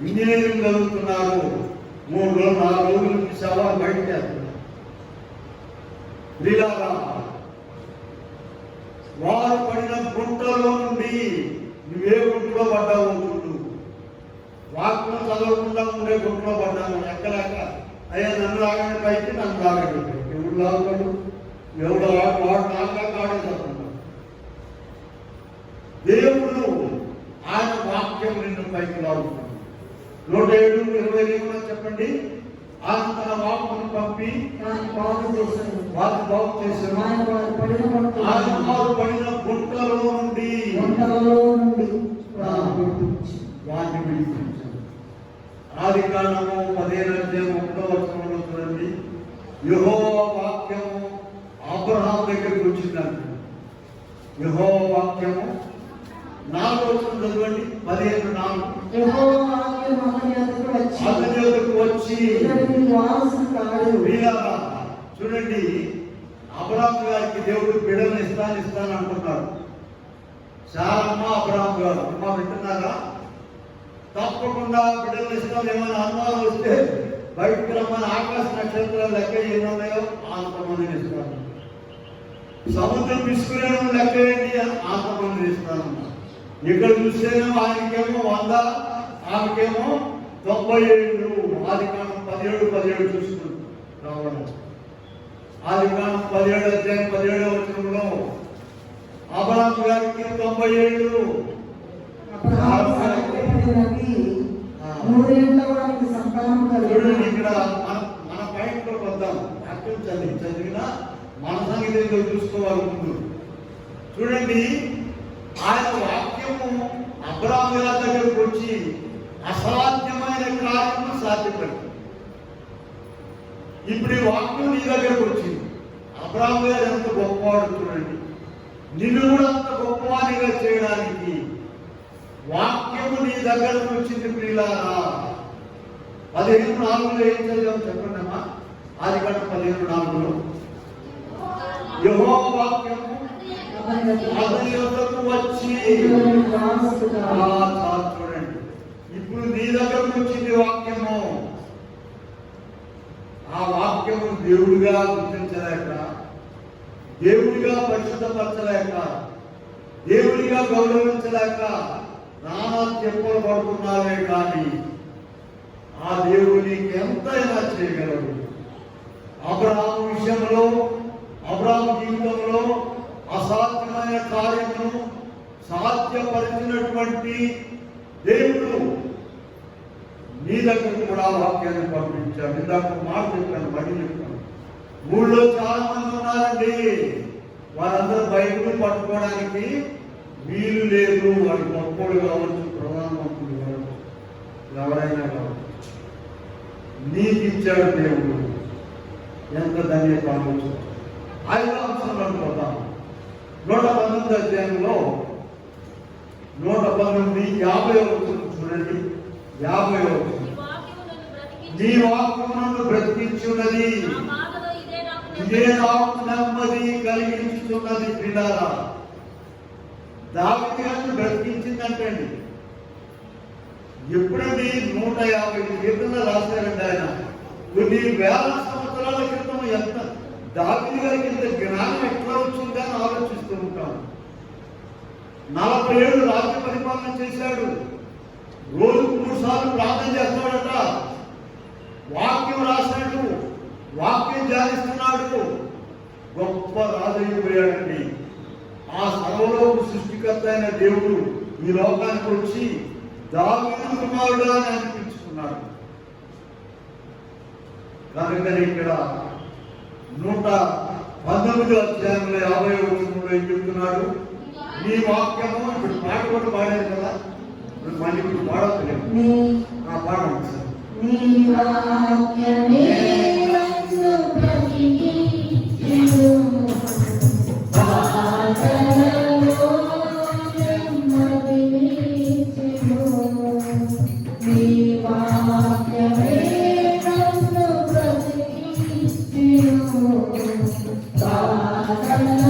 ఇంజనీరింగ్ చదువుతున్నారు. 3 రోజులు 4 రోజులు చూసావా బయట చేస్తున్నారు. వారు పడిన గుంటలో నుండి నువ్వే గుంటలో పడ్డావు చూడు. వాక్యం చదవకుండా ఉండే గుంటలో పడ్డాను. ఎక్కలేక అయ్యా నన్ను లాగని పైకి నన్ను లాగండి. ఎవడు లాగడు? ఎవడు వాడు నాగా కాడే చదువుతున్నాడు. దేవుడు ఆయన వాక్యం నిన్ను పైకి లాగుతున్నాడు. 107:20 చెప్పండి. ఆయన తన వాక్కును పంపి వారిని బాగు చేశాను. ఆయన వారు పడిన గుంటలో నుండి వారిని విడిపించాను. ఆదికాండము 15:1 చూడండి. యెహోవా వాక్యము అబ్రహాము దగ్గరికి వచ్చిందంట. యెహోవా వాక్యము 4వ వచనం చదవండి. 15:4 అతని యొద్దకు వచ్చి చూడండి. అబ్రహాము గారికి దేవుడు బిడ్డలు ఇస్తాను అంటున్నాడు. శారమ్మ అబ్రహాము గారు అమ్మ వింటున్నారా? తప్పకుండా బిడ్డలు ఇస్తాను. ఏమైనా అనుమానం వస్తే బయటకు రమ్మని ఆకాశ నక్షత్రాలు లెక్క ఎన్ని ఉన్నాయో అంతమందిని ఇస్తాను. సముద్రం విసుకునే లెక్క ఏంటి అంతమందిని ఇస్తాను. ఇక్కడ చూస్తేనేమో ఆయనకేమో 100, ఆమెకేమో 97. ఆదికాండం 17:17 చూసుకుంటాం రావడం. ఆదికాండం 17:17 వచనంలో అబ్రహాము గారికి 97. ఇక్కడ మన పాయింట్ లో వద్దాం. వాక్యం చదివినా మన సంగతి చూసుకోవాలి ముందు. చూడండి, ఆయన వాక్యము అబ్రహాము గారి దగ్గరకు వచ్చి అసాధ్యమైన కార్యము సాధ్యపడింది. ఇప్పుడు ఈ వాక్యం నీ దగ్గరకు వచ్చింది. అబ్రహాము గారు ఎంత గొప్పవాడు చూడండి. నిన్ను కూడా అంత గొప్పవాడిగా చేయడానికి వాక్యము నీ దగ్గరకు వచ్చింది. ప్రియులారా, 15:4 ఏం చదివాము చెప్పండి అమ్మా. ఆదికాండం 15:4 యెహోవా వాక్యము అతని యొద్దకు వచ్చి చూడండి. ఇప్పుడు నీ దగ్గరకు వచ్చింది వాక్యము. ఆ వాక్యము దేవుడిగా గుర్తించలేక, దేవుడిగా పరిశుద్ధపరచలేక, దేవుడిగా గౌరవించలేక నానా చెప్పులు పడుతున్నావే కానీ ఆ దేవుడు నీకు ఎంతైనా చేయగలడు. అబ్రహాము విషయంలో, అబ్రహాము జీవితంలో అసాధ్యమైన కార్యమును సాధ్యపరిచినటువంటి దేవుడు నీ దగ్గరకు కూడా వాక్యాన్ని పంపించాడు. ఇందాక మాట చెప్పాను, మళ్ళీ చెప్పాను. ఊళ్ళో చాలా మంది ఉన్నారండి, వారందరూ బైబిల్ పట్టుకోవడానికి వీలు లేదు. వాడు గొప్పలు కావచ్చు, ప్రధానమంత్రులు కావచ్చు, ఎవరైనా కావచ్చు. నీకు ఇచ్చాడు దేవుడు, ఎంత ధన్యత కావచ్చు. 5వ అంశంలో పోతాం. 119 అధ్యాయంలో 119 50వ వచనం చూడండి. 50వ వచనం, నీ వాక్యము నన్ను బ్రతికించున్నది, ఇదే నాకు నెమ్మది కలిగించుతున్నది. పిల్లారా, దావీదు గారిని బ్రతికించిందంటండి. ఎప్పుడండి 150 కీర్తనలు రాశారండి ఆయన. కొన్ని వేల సంవత్సరాల క్రితం ఎంత దావీదు గారికి ఇంత జ్ఞానం ఎట్లా వచ్చిందని ఆలోచిస్తూ ఉంటాం. 40 ఏళ్ళు రాజ్య పరిపాలన చేశాడు. రోజుకు 3 సార్లు ప్రార్థన చేస్తాడట. వాక్యం రాశాడు, వాక్యం ధ్యానిస్తున్నాడు. గొప్ప రాజు అయిపోయాడండి. ఆ సర్వలోక సృష్టికర్త అయిన దేవుడు ఈ లోకానికి వచ్చి దావీదు కుమారుడు అని అనిపించుకున్నాడు. కనుకనే ఇక్కడ 119 అధ్యాయంలో 50వ వచనంలో ఏం చెప్తున్నాడు? నీ వాక్యము, ఇప్పుడు పాట కూడా పాడారు కదా, మళ్ళీ ఇప్పుడు పాడలేదు. పాడండి సార్. నీ వాక్యమే నన్ను బ్రతికించును, బాధలలో నెమ్మదినిచ్చును. నీ వాక్యమే నన్ను బ్రతికించును, బాధలలో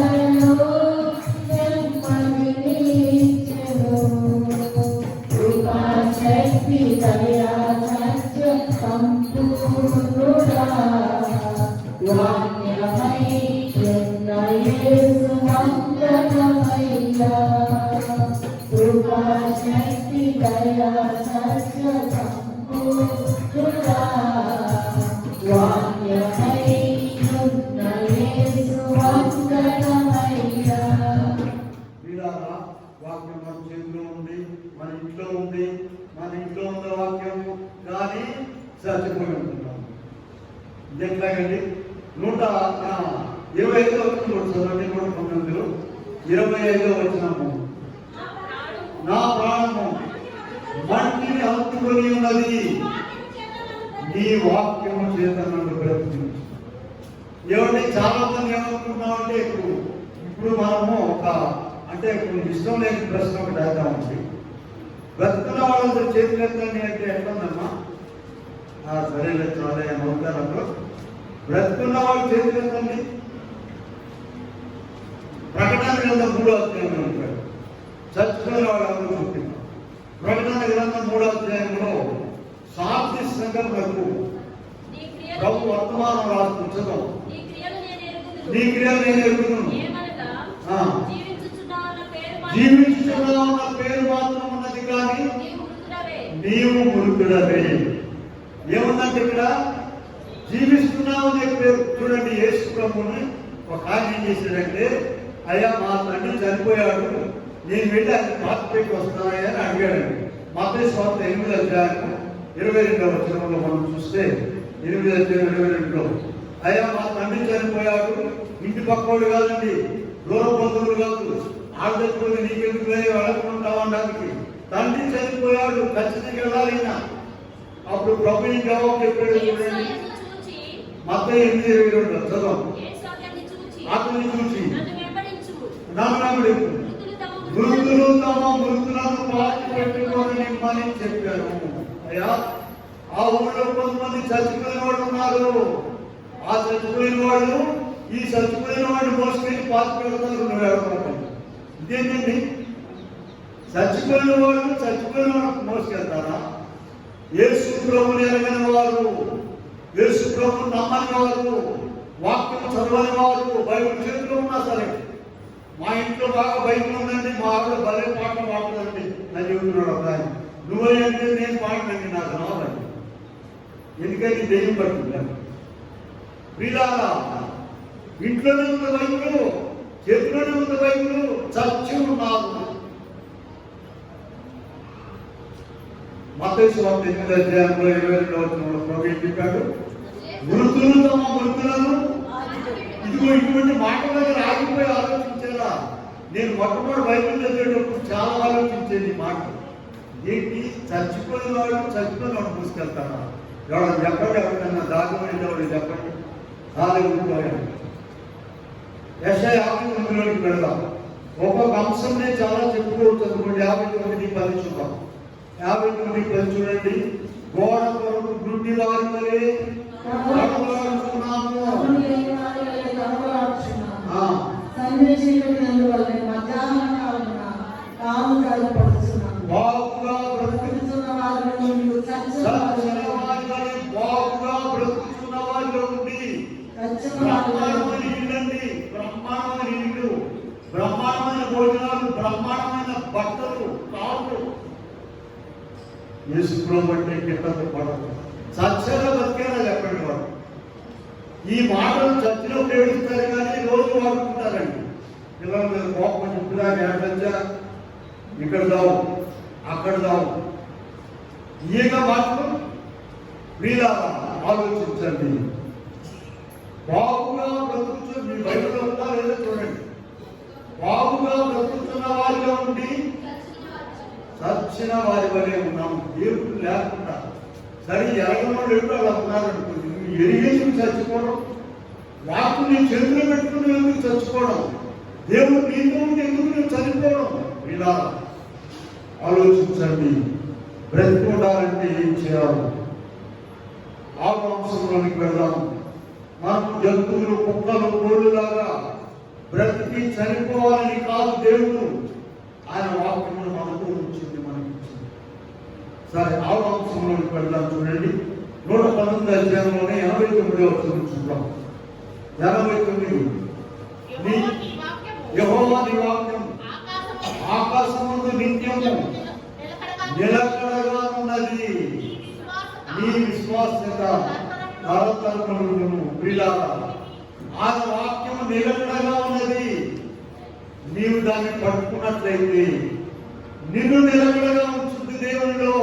నెమ్మదినిచ్చును. కృపాశక్తి దయా సత్య సంపూర్ణుడా, వాక్యమై ఉన్న యేసు వందనమయ్యా. కృపాశక్తి దయా సత్య సంపూర్ణుడా, వాక్యమై ఉన్న యేసు వందనమయ్యా. వాక్యం మన చేతిలో ఉంది, మన ఇంట్లో ఉంది. మన ఇంట్లో ఉన్న వాక్యము కానీ చచ్చిపోయి ఉంటున్నాం. ఇది ఎట్లాగండి? 125వ వచనం చదవండి. 119లో 25వ వచనము, నా ప్రాణము మట్టిని హత్తుకొని ఉన్నది, నీ వాక్యము చేత నన్ను బ్రతికించు. ఏమంటే చాలా మంది ఏమనుకుంటున్నామంటే ఇప్పుడు మనము అంటే ఇప్పుడు ఇష్టం లేని ప్రశ్న ఒకటి వేద్దామండి. బ్రతుకున్న వాళ్ళందరూ చేతులు ఎత్తండి అంటే ఎట్లుందమ్మా? సరేలే, చాలా అవుతారప్పుడు బ్రతుకున్న వాళ్ళు చేతులు ఎత్తండి. ప్రకటన గ్రంథం 3వ అధ్యాయంలో ఉంటాడు. చచ్చిపోయిన వాళ్ళందరూ చూస్తున్నాం. ప్రకటన గ్రంథం 3వ అధ్యాయంలో సాక్షి సంఘములకు ప్రభు వర్తమానం రాస్తూ చదువు. నీ క్రియలు నేను ఎరుగుదును, జీవించుచున్నావన్న పేరు మాత్రం ఉన్నది కానీ నీవు మృతుడవే. ఏముందంటే ఇక్కడ జీవిస్తున్నావు అనే పేరు. చూడండి, యేసు ప్రభువుని ఒక ఆయన ఏం చేశాడంటే, అయ్యా మా తండ్రి చనిపోయాడు, నేను వెళ్ళి ఆయన పాత పెట్టి వస్తానయ్యా అని అడిగాడండి. మత్తయి సువార్త 8వ అధ్యాయం 22వ వచనంలో మనం చూస్తే 8వ అధ్యాయం 22లో, అయ్యా మా తండ్రి చనిపోయాడు, ఇంటి పక్కోడు కాదండి, దూర బంధువులు కాదు, ఆడపిల్లలు నీకెందుకు వెళ్ళకుండా ఉండడానికి, తండ్రి చనిపోయాడు, ఖచ్చితంగా వెళ్ళాలైనా. అప్పుడు ప్రభు జవాబు చెప్పాడు. చూడండి, మత్తయి 8:22 చదువు. అతన్ని చూసి నన్ను వెంబడించు, మృతులు తమ మృతులను పాతి పెట్టుకొని నిమ్మని చెప్పాను. అయ్యా, ఆ ఊళ్ళో కొంతమంది చచ్చిపోయిన వాళ్ళు ఉన్నారు. ఆ చచ్చిపోయిన వాళ్ళు ఈ చచ్చిపోయిన వాడిని మోసుకెళ్ళి పాతి పెడతారు. నువ్వు ఎవరు? ఇదేంటండి? చచ్చిపోయిన వాళ్ళు మోసుకెళ్తారా? యేసు ప్రభువుని ఎరగని వారు, యేసు ప్రభువుని నమ్మని వారు, వాక్యం చదవని వారు, బైబిల్ చేతిలో ఉన్నా సరే, మా ఇంట్లో బాగా బైబిల్ ఉందండి, మా ఆవిడ భలే పాటలు పాడుతుందండి అని చెబుతున్నాడు ఒక ఆయన. నువ్వేంటే నేను పాడనండి, నాకు రావాలండి. ఎందుకంటే దెయ్యం పట్టిందా? వీళ్ళారా ఇంట్లోనే ఉన్న బైబిలు, చేతిలోనే ఉన్న బైబిలు చచ్చి ఉన్నారు. మత్తయి సువార్త 8వ అధ్యాయంలో 22వ వచనంలో ప్రభు ఏం చెప్పాడు? మృతులు తమ మృతులను, ఇదిగో ఇటువంటి మాట దగ్గర ఆగిపోయి ఆలోచించారా? నేను మొట్టమొదటి బైబిల్ చదివేటప్పుడు చాలా ఆలోచించేది మాట. ఏంటి, చచ్చిపోయిన వాడు పూసుకెళ్తారా? ఎవరు చెప్పండి, ఎవరికన్నా దాగమైంది ఎవరు చెప్పండి. యెషయా 59లోకి వెళదాం. ఒక్కొక్క అంశంనే చాలా చెప్పుకోవచ్చు. అందుకోండి 59:10 చూద్దాం. 59:10 చూడండి. గోడ కొరకు గుడ్డి వారి వలె కనబడుచున్నాము. బాగుగా బ్రతుకుతున్న వారిలో ఉండి బ్రహ్మాండమైన ఇల్లండి, బ్రహ్మాండమైన ఇల్లు, బ్రహ్మాండమైన భోజనాలు, బ్రహ్మాండమైన బట్టలు, కాళ్ళు. యేసుప్రభు అంటే కిట్టతో పడదు. సత్యంగా బతికేలా చెప్పండి వాడు. ఈ మాటలు చర్చలో ఏడుస్తారు కానీ రోజు వాడుకుంటారండి. పిల్లల మీద కోపం చెప్పుదా, ఏడచ్చా, ఇక్కడ దావు, అక్కడ దావు, ఈగా మాటలు. వీళ్ళ ఆలోచించండి. బాగుగా బ్రతుకుతూ, మీ బయటలో ఉందా లేదో చూడండి. బాగుగా బ్రతుకుతున్న వారిలో ఉండి చచ్చిన వారి వలె ఉన్నాము. దేవుడు లేకుండా సరే ఎరగని వాళ్ళు ఎప్పుడు అలా ఉన్నారనుకోండి. నువ్వు ఎరిగేసి చచ్చిపోవడం, వాకు నీ చేతులు పెట్టుకుని ఎందుకు చచ్చిపోవడం, దేవుడు నీతో ఉండి ఎందుకు నువ్వు చనిపోవడం? ఇలా ఆలోచించండి. బ్రతికుండాలంటే ఏం చేయాలి? ఆవాంశంలోనికి వెళ్దాం. మనకు జంతువులు, కుక్కలు, కోళ్ళులాగా బ్రతికి చనిపోవాలని కాదు దేవుడు. ఆయన వాక్యమును మనకు ఉంచింది, మనకి ఇచ్చింది. సరే, ఆవాంశంలోనికి వెళ్దాం. చూడండి 119వ అధ్యాయంలోనే 89వ వచనం చూద్దాం. 89. యెహోవా నీ వాక్యం ఆకాశమందు నిత్యము నిలకడగా ఉన్నది, నీ విశ్వాసత తరతరములను. ప్రియులారా, ఆయన వాక్యము నిలకడగా ఉన్నది. నీవు దాన్ని పట్టుకున్నట్లయితే నిన్ను నిలకడగా ఉంచుతుంది దేవునిలో.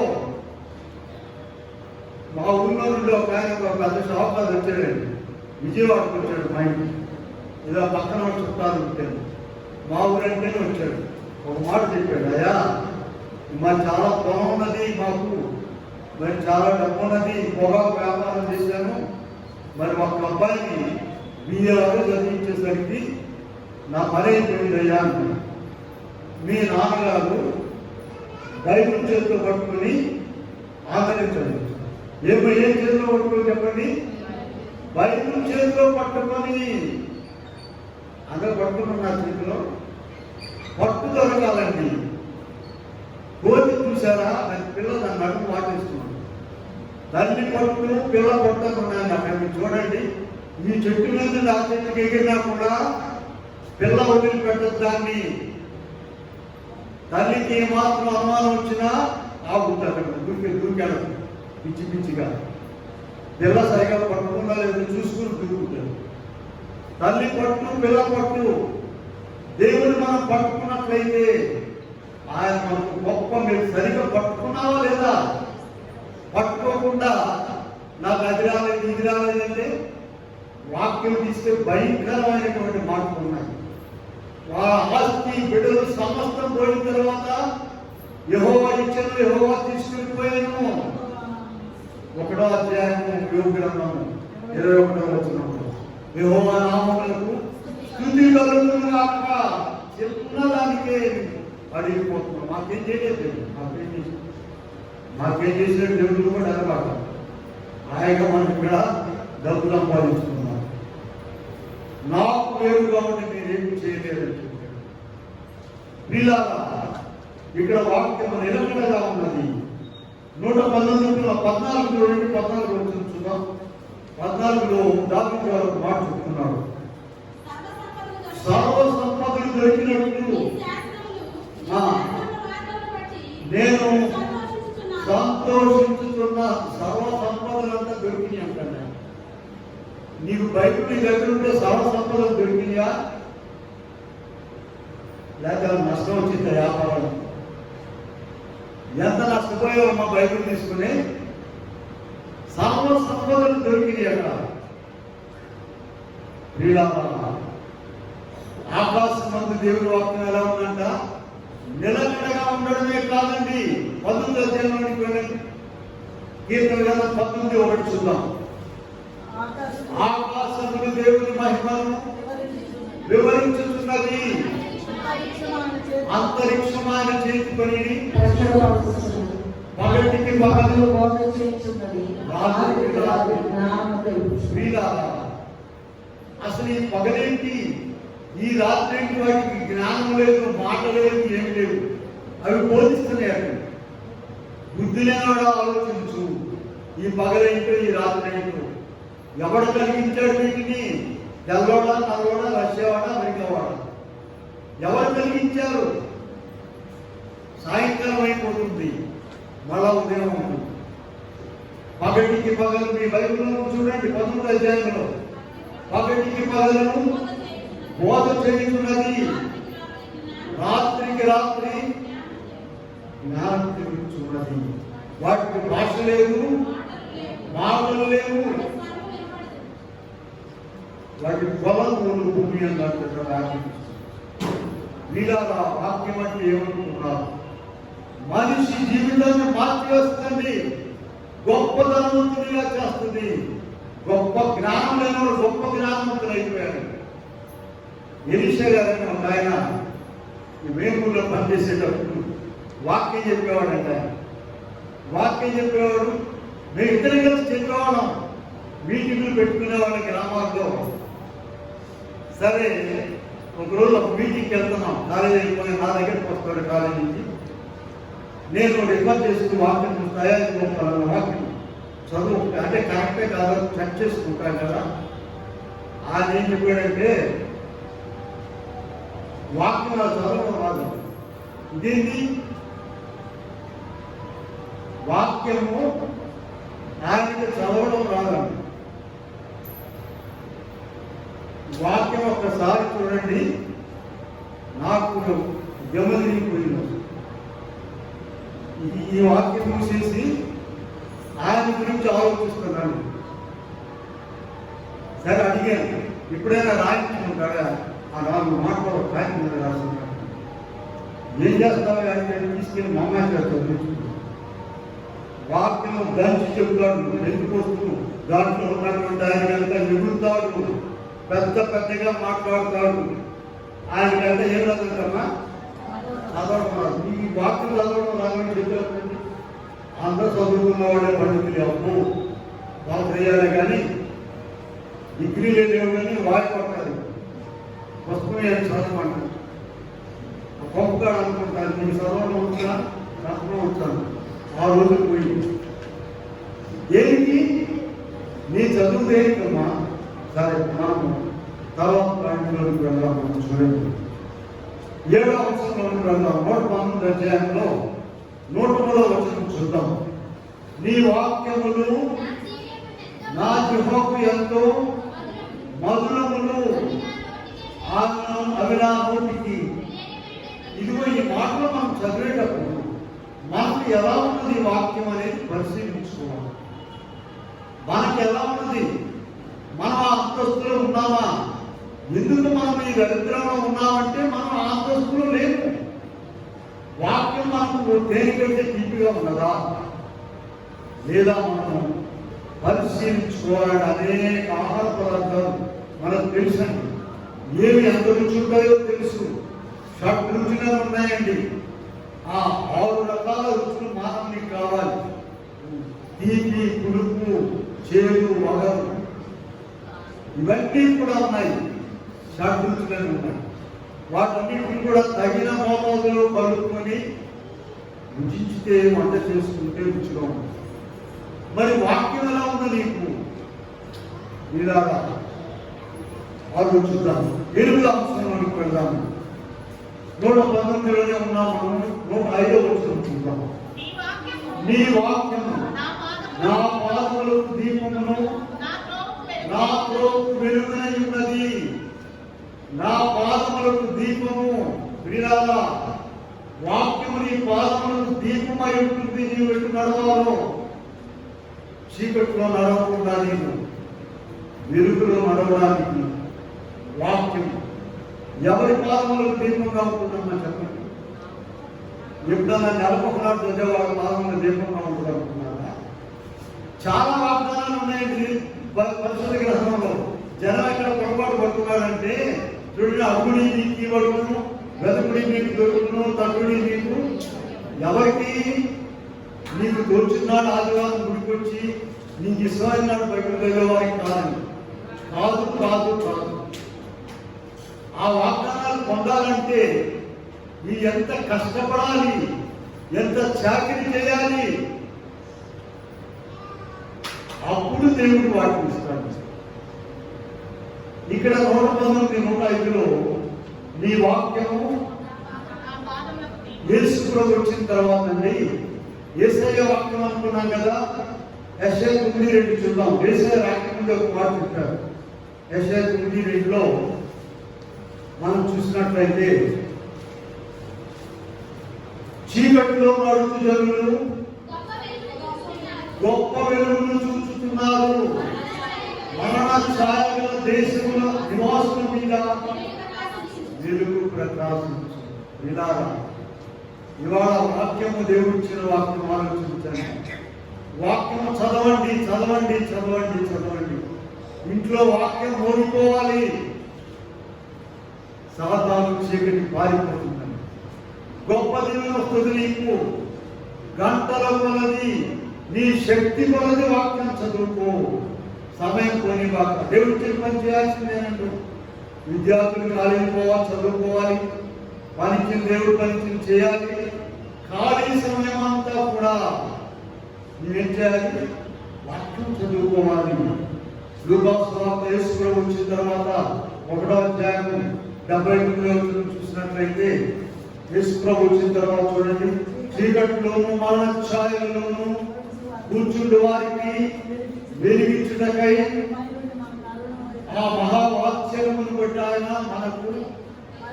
మా ఊళ్ళో నుండి ఒక ఆయన ఒక పెద్ద షాప్ అది వచ్చాడండి. విజయవాడకు వచ్చాడు. మా ఇంటి ఏదో పక్కన చుట్టాలు ఉంటాడు. మా ఊరంటేనే వచ్చాడు. ఒక మాట చెప్పాడు, అయ్యా మా చాలా పొలం ఉన్నది, మాకు మరి చాలా డబ్బు ఉన్నది, పొగాకు వ్యాపారం చేశాను, మరి ఒక అబ్బాయిని బిఏలో చదివించేసరికి నా పని అయిపోయిందయ్యా అన్నాడు. మీ నాన్నగారు బైబిల్ చేతిలో పట్టుకుని ఆదరించండి. ఏం చేతిలో పట్టుకుని చెప్పండి? బైబిల్ చేతిలో పట్టుకొని. అందరూ పట్టుకున్నారు చేతిలో. పట్టు దొరకాలండి. కోతి చూసారా, దాని పిల్ల దాన్ని నడుము వాటేస్తున్నాడు. తల్లి పట్టు పిల్ల పట్టుకున్నాను. అక్కడ మీరు చూడండి, ఈ చెట్టు మీద ఆ చెట్టుకి ఎగిరినా కూడా పిల్ల వదిలిపెట్టదు దాన్ని. తల్లికి ఏమాత్రం అనుమానం వచ్చినా ఆగుతాడు, దూకాడు పిచ్చి పిచ్చిగా. పిల్ల సరిగా పట్టుకుందా లేదు చూసుకుని దూకుతాడు. తల్లి పట్టు, పిల్ల పట్టు. దేవుడు మనం పట్టుకున్నట్లయితే ఆయన మనకు గొప్ప. మీరు సరిగా పట్టుకున్నావా లేదా? పట్టుకోకుండా నాకు అది రాలేదు, ఇది రాలేదంటే వాక్యం తీస్తే భయంకరమైనటువంటి మాటలు ఉన్నాయి. ఆస్తి, బిడ్డలు సమస్తం పోయిన తర్వాత యెహోవా ఇచ్చాను, యెహోవా తీసుకెళ్ళిపోయాను. 1వ అధ్యాయం యోబు గ్రంథము 21వ వచనంలో యెహోవా నామములకు స్తుతి కలుగును గాక. చిన్నదానికే అడిగిపోతున్నాం. మాకేం చేయలేదు, మాకేం చేసిన దేవుడు కూడా అనమాట. ఆయన మనకి ఇక్కడ డబ్బు సంపాదించుకున్నాం. నాకు వేరుగా ఉండి మీరేమి చేయలేదని చెప్పాడు. వీళ్ళారా ఇక్కడ వాక్యం నిలకడగా ఉన్నది. 119లో 14 చూడండి. 14 వచ్చిన చూద్దాం. 14లో దావీదు గారు మాట చెప్తున్నాడు. సర్వ సంపదలు దొరికినట్లు నేను సంతోషించుతున్న. సర్వ సంపదలంతా దొరికినాయి అంటాడు. నీకు బైబిల్ నీ దగ్గర ఉంటే సర్వ సంపదలు దొరికినాయా, లేక నష్టం వచ్చిందా వ్యాపారం? ఎంత నష్టపోయావు మా బైబిల్ తీసుకుని? సర్వ సంపదలు దొరికినాయట. ఆకాశం మందు దేవుడి వాక్యం ఎలా ఉందంట? నిలకడగా ఉండడమే కాదండి. 19వ అధ్యాయంలోనికి వెళ్ళండి. కీర్తన గ్రంథం 19:1 చూద్దాం. ఆకాశములు దేవుని మహిమను వివరించుతున్నది, అంతరిక్షమైన చేతి పనిని పగటికి పగలు బోధ చేయుచున్నది, రాత్రికి రాత్రి జ్ఞానము తెలుపుచున్నది. అసలు ఈ పగలేంటి, ఈ రాత్రి వాటికి జ్ఞానం లేదు, మాట లేదు, ఏమి లేవు. అవి బోధిస్తున్నాయి. అవి బుద్ధి లేనివాడు ఆలోచించు. ఈ పగలేంటో ఈ రాత్రి ఏంటో ఎవడు కలిగించాడు వీటిని? తెల్లవాడా, నల్లవాడా, రష్యావాడా, అమెరికావాడా? ఎవరు కలిగించారు? సాయంకాలం అయిపోతుంది, మళ్ళా ఉదయం ఉంటుంది. పగటికి పగలు మీ బైబిల్లో చూడండి 19వ అధ్యాయంలో పగటికి పగలను బోధ చేయుతున్నది, రాత్రికి రాత్రి జ్ఞానం తెలుపుతున్నది. వాటికి భాష లేదు, మాటలు లేవు, వాటి పొలము భూమి అన్నట్టు. వీళ్ళ వాక్యం అంటే ఏమనుకున్నారు? మనిషి జీవితాన్ని మార్చివేస్తుంది, గొప్పతనవంతునిగా చేస్తుంది. గొప్ప జ్ఞానం లేని గొప్ప జ్ఞానవంతులు అయిపోయారు. ఎలీషా గారు ఒక ఆయన వేమూరులో పనిచేసేటప్పుడు వాక్యం చెప్పేవాడంట. వాక్యం చెప్పేవాడు, మేము ఇద్దరు కలిసి చెప్పేవాళ్ళం, మీటింగ్లు పెట్టుకునేవాళ్ళ గ్రామాల్లో. సరే ఒకరోజు ఒక మీటింగ్కి వెళ్తున్నాం, కాలేజీ అయిపోయి నా దగ్గరికి వస్తాడు కాలేజీ నుంచి. నేను రిఫర్ చేస్తూ వాక్యం తయారు చేసుకుంటాను, వాక్యం చదువు అంటే కరెక్టే కాదు చెక్ చేసుకుంటాను కదా. ఆయన ఏం చెప్పాడంటే, వాక్యం అలా చదవడం రాదు, ఇదేంటి వాక్యము ఆయనకి చదవడం రాదండి. వాక్యం ఒక్కసారి చూడండి, నాకు గమనిపోయింది. ఈ వాక్యం చూసేసి ఆయన గురించి ఆలోచిస్తున్నాను. సరే అడిగాను, ఎప్పుడైనా రాయించుకుంటాడా? ఆ 4 మాటలు రాయించి మీద రాసుకుంటాను. ఏం చేస్తావు అంటే తీసుకెళ్ళి మా అమ్మాయి చేస్తాను. వాక్యం దంచి చెబుతాడు, ఎందుకొస్తూ దాంట్లో ఉన్నటువంటి ఆయనకంతా ఎగురుతాడు, పెద్ద పెద్దగా మాట్లాడతాడు. ఆయనకంటే ఏం రాదంటమ్మా చదవడం. ఈ వాక్యం చదవడం రాదని చెప్పారు. అందరూ చదువుకున్న వాళ్ళే పండితులు, అప్పు వాళ్ళు చేయాలి కానీ డిగ్రీ లేదేమో కానీ వాయి పట్టాలి, పుస్తకమే చదవమంటారు. గొప్పగా అనుకుంటాను, నేను చదవడం వచ్చా చదవడం వచ్చాను. ఆ రోజు పోయి దేనికి నీ చదువు దేనికమ్మా? సరే మనము తర్వాత పాయింట్లోకి వెళ్దాం. మనం చూడండి 7వ వచనంలోకి వెళ్దాం. 119వ అధ్యాయంలో 103వ వచనం చూద్దాం. నీ వాక్యములు నా జిహ్వకు ఎంతో మధురములు, అవి నా నోటికి. ఇదిగో ఈ మాటలు మనం చదివేటప్పుడు మనకు ఎలా ఉన్నది వాక్యం అనేది పరిశీలించుకోవాలి. మనకి ఎలా ఉన్నది? మనం ఆ అంతస్తులో ఉన్నామా? ఎందుకు మనం ఈ దరిద్రంలో ఉన్నామంటే మనం ఆ అంతస్తులో లేము. వాక్యం మనకు దేనికైతే తీపిగా ఉన్నదా లేదా మనం పరిశీలించుకోవాలని అనేక ఆహార పదార్థాలు మనకు తెలుసండి. ఏవి ఎంత రుచి ఉంటాయో తెలుసు. షడ్ రుచులు ఉన్నాయండి. ఆ 6 రకాల రుచులు మానవునికి కావాలి. తీపి, పులుపు, చేదు, వగరు, ఇవన్నీ కూడా ఉన్నాయి. షడ్ రుచులు ఉన్నాయి. వాటన్నిటిని కూడా తగిన మోతాదులో కలుపుకొని రుచించితే వంట చేసుకుంటే రుచిగా ఉంటుంది. మరి వాక్యం ఎలా ఉంది నీకు? ఇలాగా ఆలోచిద్దాం. 8వ అంశంలోకి వెళ్దాము. 119లోనే ఉన్నాము. 105వ వచనం చూద్దాం. నీ వాక్యము నా పాదములకు దీపమును, నా త్రోవ వెలుగునై ఉన్నది, నా పాదములకు దీపము. ప్రియులారా, వాక్యము నీ పాదములకు దీపమై ఉంటుంది. నీవు ఎటు నడవాలో, చీకట్లో నడవకుండా నీవు వెలుగులో నడవడానికి వాక్యం ఎవరి పాదములకు దీపంగా ఉంటుందమ్మా చెప్పండి. ఎప్పుడన్నా నెలకొకనాడు చదివేవాడు పాదములకు దీపంగా ఉంటుంది అనుకున్నారా? చాలా వాగ్దానాలు ఉన్నాయండి పరిశుద్ధ గ్రంథంలో. జనం ఇక్కడ పొరపాటు పడుతున్నారంటే, చూడండి, అగ్గుడి నీకు ఇవ్వడును, వెలుగుడి నీకు దొరుకును, తగ్గుడి నీకు. ఎవరికి నీకు తోచున్నాడు ఆదివారం గుడికొచ్చి నీకు ఇష్టమైన నాడు బయటకు వెళ్ళేవారికి కాదు. కాదు కాదు కాదు. ఆ వాగ్దానాలు పొందాలంటే నీ ఎంత కష్టపడాలి, ఎంత చాకరీ చేయాలి, అప్పుడు దేవుడు వాటిని ఇస్తాడు. ఇక్కడ 119, 105లో నీ వాక్యము యేసుప్రభు వచ్చిన తర్వాత అండి. యేసయ్య వాక్యం అనుకున్నాం కదా. యెషయా 9:2 చూద్దాం. యేసయ్య రాకముందు ఒక మాట చెప్పారు. యెషయా 9:2లో మనం చూసినట్లయితే, చీకటిలో నడుచు జనులు గొప్ప వెలుగును చూచుతున్నారు, మరణ ఛాయ గల దేశముల నివాసుల మీద వెలుగు ప్రకాశించు. వినారా, ఇవాళ వాక్యము దేవుడిచ్చిన వాక్యం ఆలోచించండి. వాక్యము చదవండి చదవండి చదవండి చదవండి. ఇంట్లో వాక్యం ఓడిపోవాలి. సాతాను చీకటి పారిపోతుందని గొప్ప దినం వస్తుంది. నీకు గంటల కొలది, నీ శక్తి కొలది వాక్యం చదువుకో. సమయం కొని బాక దేవుడి పని చేయాల్సిందేనంటూ. విద్యార్థులు కాలేజీ పోవాలి, చదువుకోవాలి, పనికి దేవుడు పని చేయాలి. ఖాళీ సమయం అంతా కూడా నువ్వేం చేయాలి? వాక్యం చదువుకోవాలి. లూకాసు యేసుప్రభు వచ్చిన తర్వాత 1వ అధ్యాయం 79 చూసినట్లయితే, యేసుప్రభు వచ్చిన తర్వాత చూడండి, చీకటిలోను మరణ ఛాయలలోను కూర్చుండి వారికి వెలిగించుటకై ఆ మహావాత్సల్యమును బట్టి ఆయన మనకు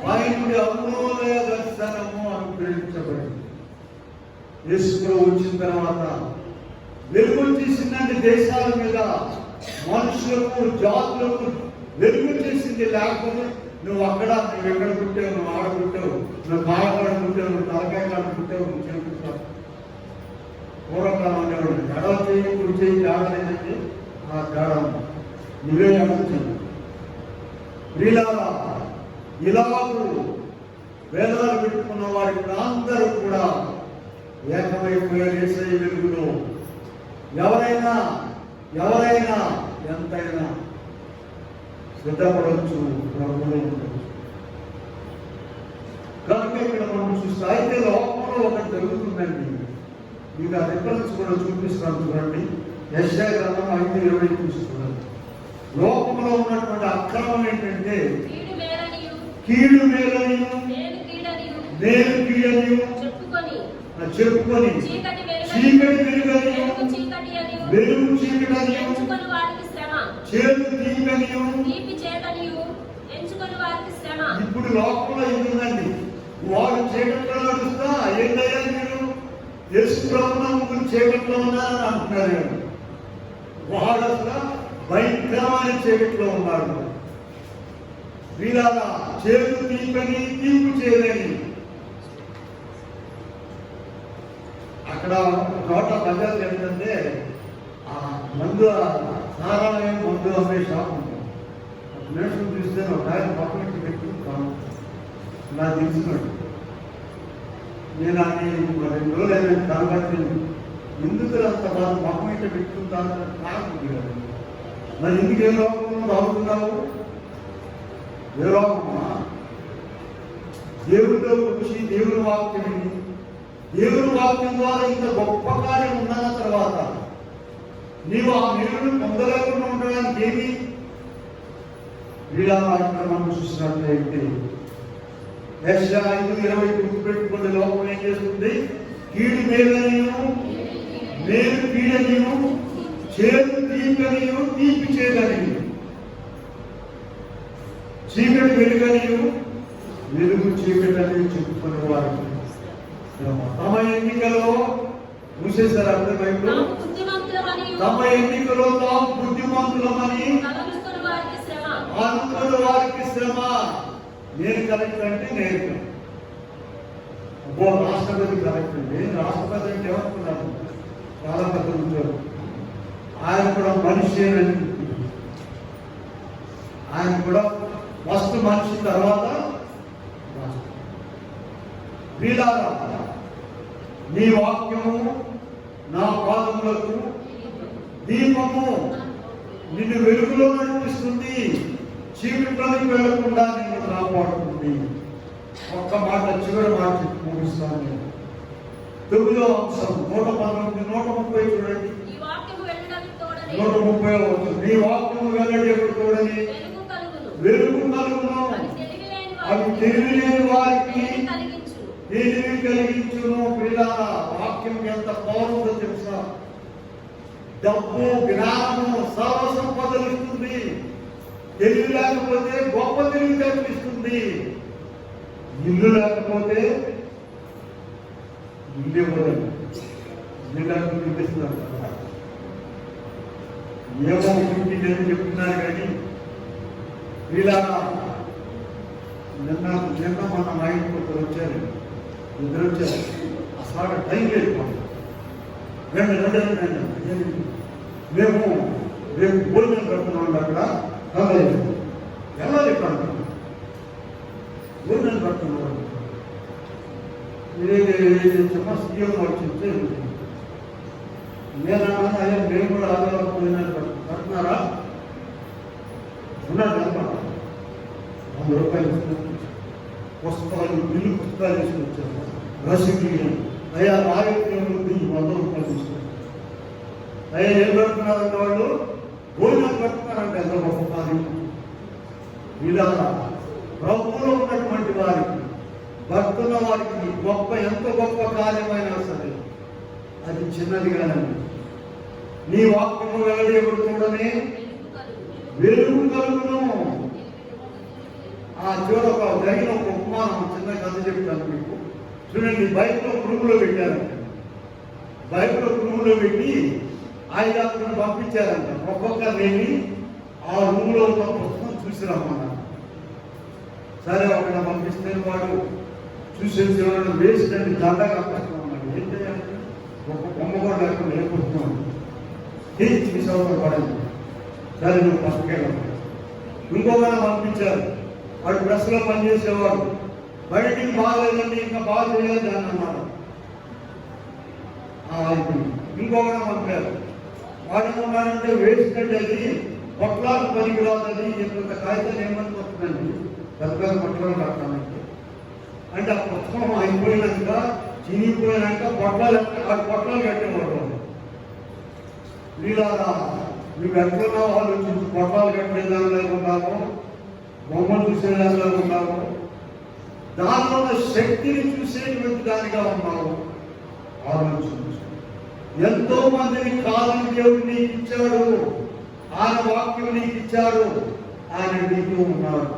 పైనుండి అమూల్య దర్శనము అనుగ్రహించబడింది. యేసుప్రభు వచ్చిన తర్వాత వెలుగు చేసిందండి. దేశాల మీద, మనుషులకు, జాతులకు వెలుగు చేసింది. లేకపోతే నువ్వు అక్కడ, నువ్వు ఎక్కడ పుట్టావు, నువ్వు ఆడ పుట్టావు, నువ్వు కాడకాడ పుట్టావు, నువ్వు తలకాయ కాడ పుట్టావు, నువ్వు చెప్పుతావు. పూర్వకాలం ఉండేవాడు ఎడవ చేయి కుడి చేయి తేడాలేదంటే ఆ తేడా నువ్వే అడుగుతున్నావు. వీళ్ళారా, ఇలాగూ వేదాలు పెట్టుకున్న వారి అందరూ కూడా ఏకమైపోయారు యేసయ్య వెలుగులో. ఎవరైనా ఎంతైనా సిద్ధపడవచ్చు, ప్రభువులో ఉండవచ్చు. కనుక ఇక్కడ మనం చూస్తే, అయితే లోకంలో ఒకటి జరుగుతుందండి. మీకు ఆ రిఫరెన్స్ కూడా చూపిస్తాను చూడండి. యెషయా గ్రంథం 5:20 చూస్తున్నాను. లోకంలో ఉన్నటువంటి అక్రమం ఏంటంటే, కీడు మేలనియు మేలు కీడనియు చెప్పుకొని చీకటి వెలుగనియు వెలుగు చీకటనియు చేదు తీగనియు. ఇప్పుడు లోకంలో ఇది ఉందండి. వాడు చీకట్లో నడుస్తా, ఏంటయ్యా మీరు యేసుప్రభువును ముగ్గురు చీకట్లో ఉన్నారని అంటున్నారు. వాడు అసలు భయంకరమైన చీకట్లో ఉన్నాడు. వీళ్ళ చేదు తీపని, తీపు చేయలేని. అక్కడ చోట బజార్ ఏంటంటే, ఆ మందు, సారాలయం మందు అమ్మే షాప్ ఉంటుంది. నేర్చుకుని చూస్తే ఒక ఆయన పక్కన పెట్టి నాకు తెలిసినట్టు. నేను అన్ని 2 రోజులు అయినా కాబట్టి ఎందుకు అంత బాధ మొహం ఇట్లా పెట్టుకుంటాను కాదు. మరి ఎందుకు ఏ లోకంలో తాగుతున్నావు? ఏ లోకమా? దేవుడిలో వచ్చి దేవుని వాక్యం విని, దేవుని వాక్యం ద్వారా ఇంత గొప్ప కార్యం ఉన్న తర్వాత నీవు ఆ మేలును పొందలేకుండా ఉండడానికి ఏమి? వీళ్ళ మనం చూసినట్లయితే యెషయా 5:20 గుర్తుపెట్టుకునే లోకం ఏం చేస్తుంది? కీడు మేలనియు మేలు కీడనియు చేదు తీపనియు తీపి చేదనియు. చీకటి వెలుగనియు వెలుగు చీకటి అని చెప్పుకునే వారికి శ్రమ. తమ ఎన్నికలో మూసేశారు అర్థమైంది. తమ ఎన్నికలో తాము బుద్ధిమంతులమని అనుకున్న వారికి శ్రమ. నేను కరెక్ట్ అంటే నేను అబ్బో రాష్ట్రపతి కరెక్ట్ అండి. రాష్ట్రపతి అంటే ఏమనుకున్నాను, చాలా పెద్ద ఉద్యోగం. ఆయన కూడా మనిషి అని, ఆయన కూడా ఫస్ట్ మనిషి తర్వాత వీళ్ళారా నీ వాక్యము నా పాదములకు దీపము, నిన్ను వెలుగులో నడిపిస్తుంది, చీకట్లోకి వెళ్లకుండా నిన్ను కాపాడుతుంది. ఒక్క మాట చివరి మాట ముగిస్తాను నేను. 9వ అంశం 119 130 చూడండి. 130 అవుతుంది. నీ వాక్యము వెల్లడేప్పుడు చూడని వెలుగు కలుగును, అవి తెలివిలేని వారికి తెలివి కలిగించును. పిల్లల వాక్యం ఎంత పౌరుందో తెలుసా? డబ్బు జ్ఞానము సర్వ సంపదలు ఇస్తుంది. తెలివి లేకపోతే గొప్ప తెలివి కల్పిస్తుంది. ఇల్లు లేకపోతే ఇల్లు ఇవ్వదండి. ఇల్లు చూపిస్తున్నారు కదా, ఏమో ఇంటి నేను చెప్తున్నాను. కానీ ఇలా నిన్న మన మైండ్ కొత్త వచ్చారు, ఇద్దరు వచ్చారు. అసలు టైం లేదు. రెండు మేము రేపు భోజనం పెడుతున్నాం అక్కడ వెళ్ళాలి. ఇక్కడ భోజనం పెడుతున్నాం. సీఎం వచ్చింది. నేను అయ్యా మేము కూడా ఆదివారం భోజనాలు పెడుతున్నారా ఉన్నాడు అనమాట. 100 రూపాయలు పుస్తకాలు బిల్లు పుస్తకాలు తీసుకొచ్చారు. రసీదు అయ్యా ఆరోగ్యంలో 100 రూపాయలు తీసుకొచ్చారు. అయ్యా ఏం పెడుతున్నారంటే వాళ్ళు భోజనం పెడుతున్నారంటే ఎంత గొప్ప కార్యం. ఇలా ప్రభువులో ఉన్నటువంటి వారికి, భక్తుల వారికి గొప్ప ఎంత గొప్ప కార్యమైనా సరే అది చిన్నదిగానండి. నీ వాక్యము వెల్లడేప్పుడు చూడని వెలుగు కలుగును. ఆ చివరి ఒక జరిగిన ఒక ఉపమానం చిన్న కథ చెప్తాను మీకు. చూడండి, బైక్లో పురుగులో పెట్టారు. బైక్లో పురుగులో పెట్టి 5 పంపించారంట. ఒక్కొక్కరు వెళ్ళి ఆ రూమ్లో ఉన్న పుస్తకం చూసి రమ్మన్నారు. సరే ఒకటి పంపిస్తే వాడు చూసేసి వేస్ట్ అండి దండగా పుస్తకం ఏం చేయాలి, ఒక బొమ్మ కూడా లేకుండా ఏ పుస్తకం తీసేవాళ్ళు పడింది. సరే నువ్వు పక్కకెళ్ళాలి. ఇంకొకరు పంపించారు. వాడు ప్రెస్లో పనిచేసేవాడు. బయటికి బాగాలేదండి, ఇంకా బాగా చేయాలి అని అన్నాడు. ఇంకొకరు పంపారు. వాడు ఏమన్నాడంటే వేస్ట్ అండి, అది పొట్లాలు పనికిరాదు, అది ఇంత కాగితాలు ఏమని వస్తుందండి, పెద్ద పెద్ద పొట్లాలు కట్టాలంటే. అంటే ఆ పుస్తకం అయిపోయినాక చినిగిపోయినాక పొట్లాలు కట్టేవాడు. వీళ్ళ మీకు ఎట్లున్నా వాళ్ళు పొట్లాలు కట్టేదాని లేకున్నాము, బొమ్మలు చూసేదాని లేకున్నాము, దానిలో శక్తిని చూసేటువంటి దానిగా ఉన్నాము. ఆలోచించు. ఎంతో మందిని కాలం దేవుడు నీకు ఇచ్చాడు. ఆయన వాక్యం నీకు ఇచ్చాడు. ఆయన నీకు ఉన్నాడు.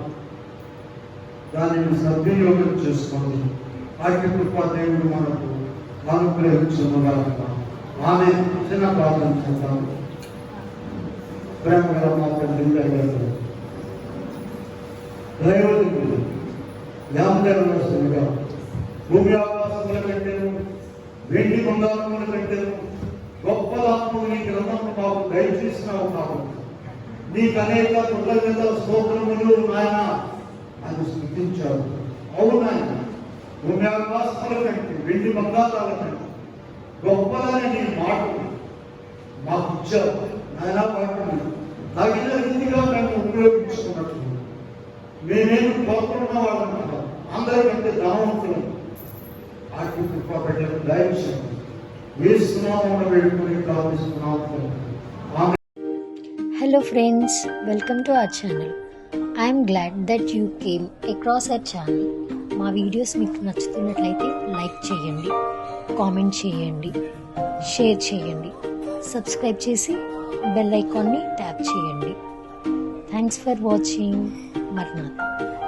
దానిని సద్వినియోగం చేసుకోండి. అట్టి కృప దేవుడు మనకు అనుగ్రహించుగాక. ఆమె చిన్న ప్రార్థన చేద్దాం. ప్రేమ గల మా తండ్రి దైవజనుడు వ్యాపారస్తులుగా భూమి ఆకాశముల కంటేను వెండి బంగారముల కంటేను గొప్ప లాభము నీ గ్రంథము మాకు దయచేసినావు. కాబట్టి నీకు అనేక కృతజ్ఞతల స్తోత్రములు నాయన అని స్తుతించారు. అవునాయన, భూమి ఆకాశముల కంటే వెండి బంగారాల కంటే గొప్పదని నీ మాట మాకు ఇచ్చారు. నాయన వాటిని తగిన రీతిగా మేము ఉపయోగించుకున్నట్లు మేమేమి కోరుకున్న వాళ్ళంటున్నాం. అందరికంటే ధనవంతులు వాటి కృప బిడ్డలు దయచేయండి. వేస్తున్నామని వేడుకొని ప్రార్థిస్తున్నాము. Hello friends, welcome to our channel. I am glad that you came across our channel. మా వీడియోస్ మీకు నచ్చుతున్నట్లయితే లైక్ చేయండి, కామెంట్ చేయండి, షేర్ చేయండి, సబ్స్క్రైబ్ చేసి బెల్ ఐకాన్ని ట్యాప్ చేయండి. Thanks for watching. మర్నాథ్.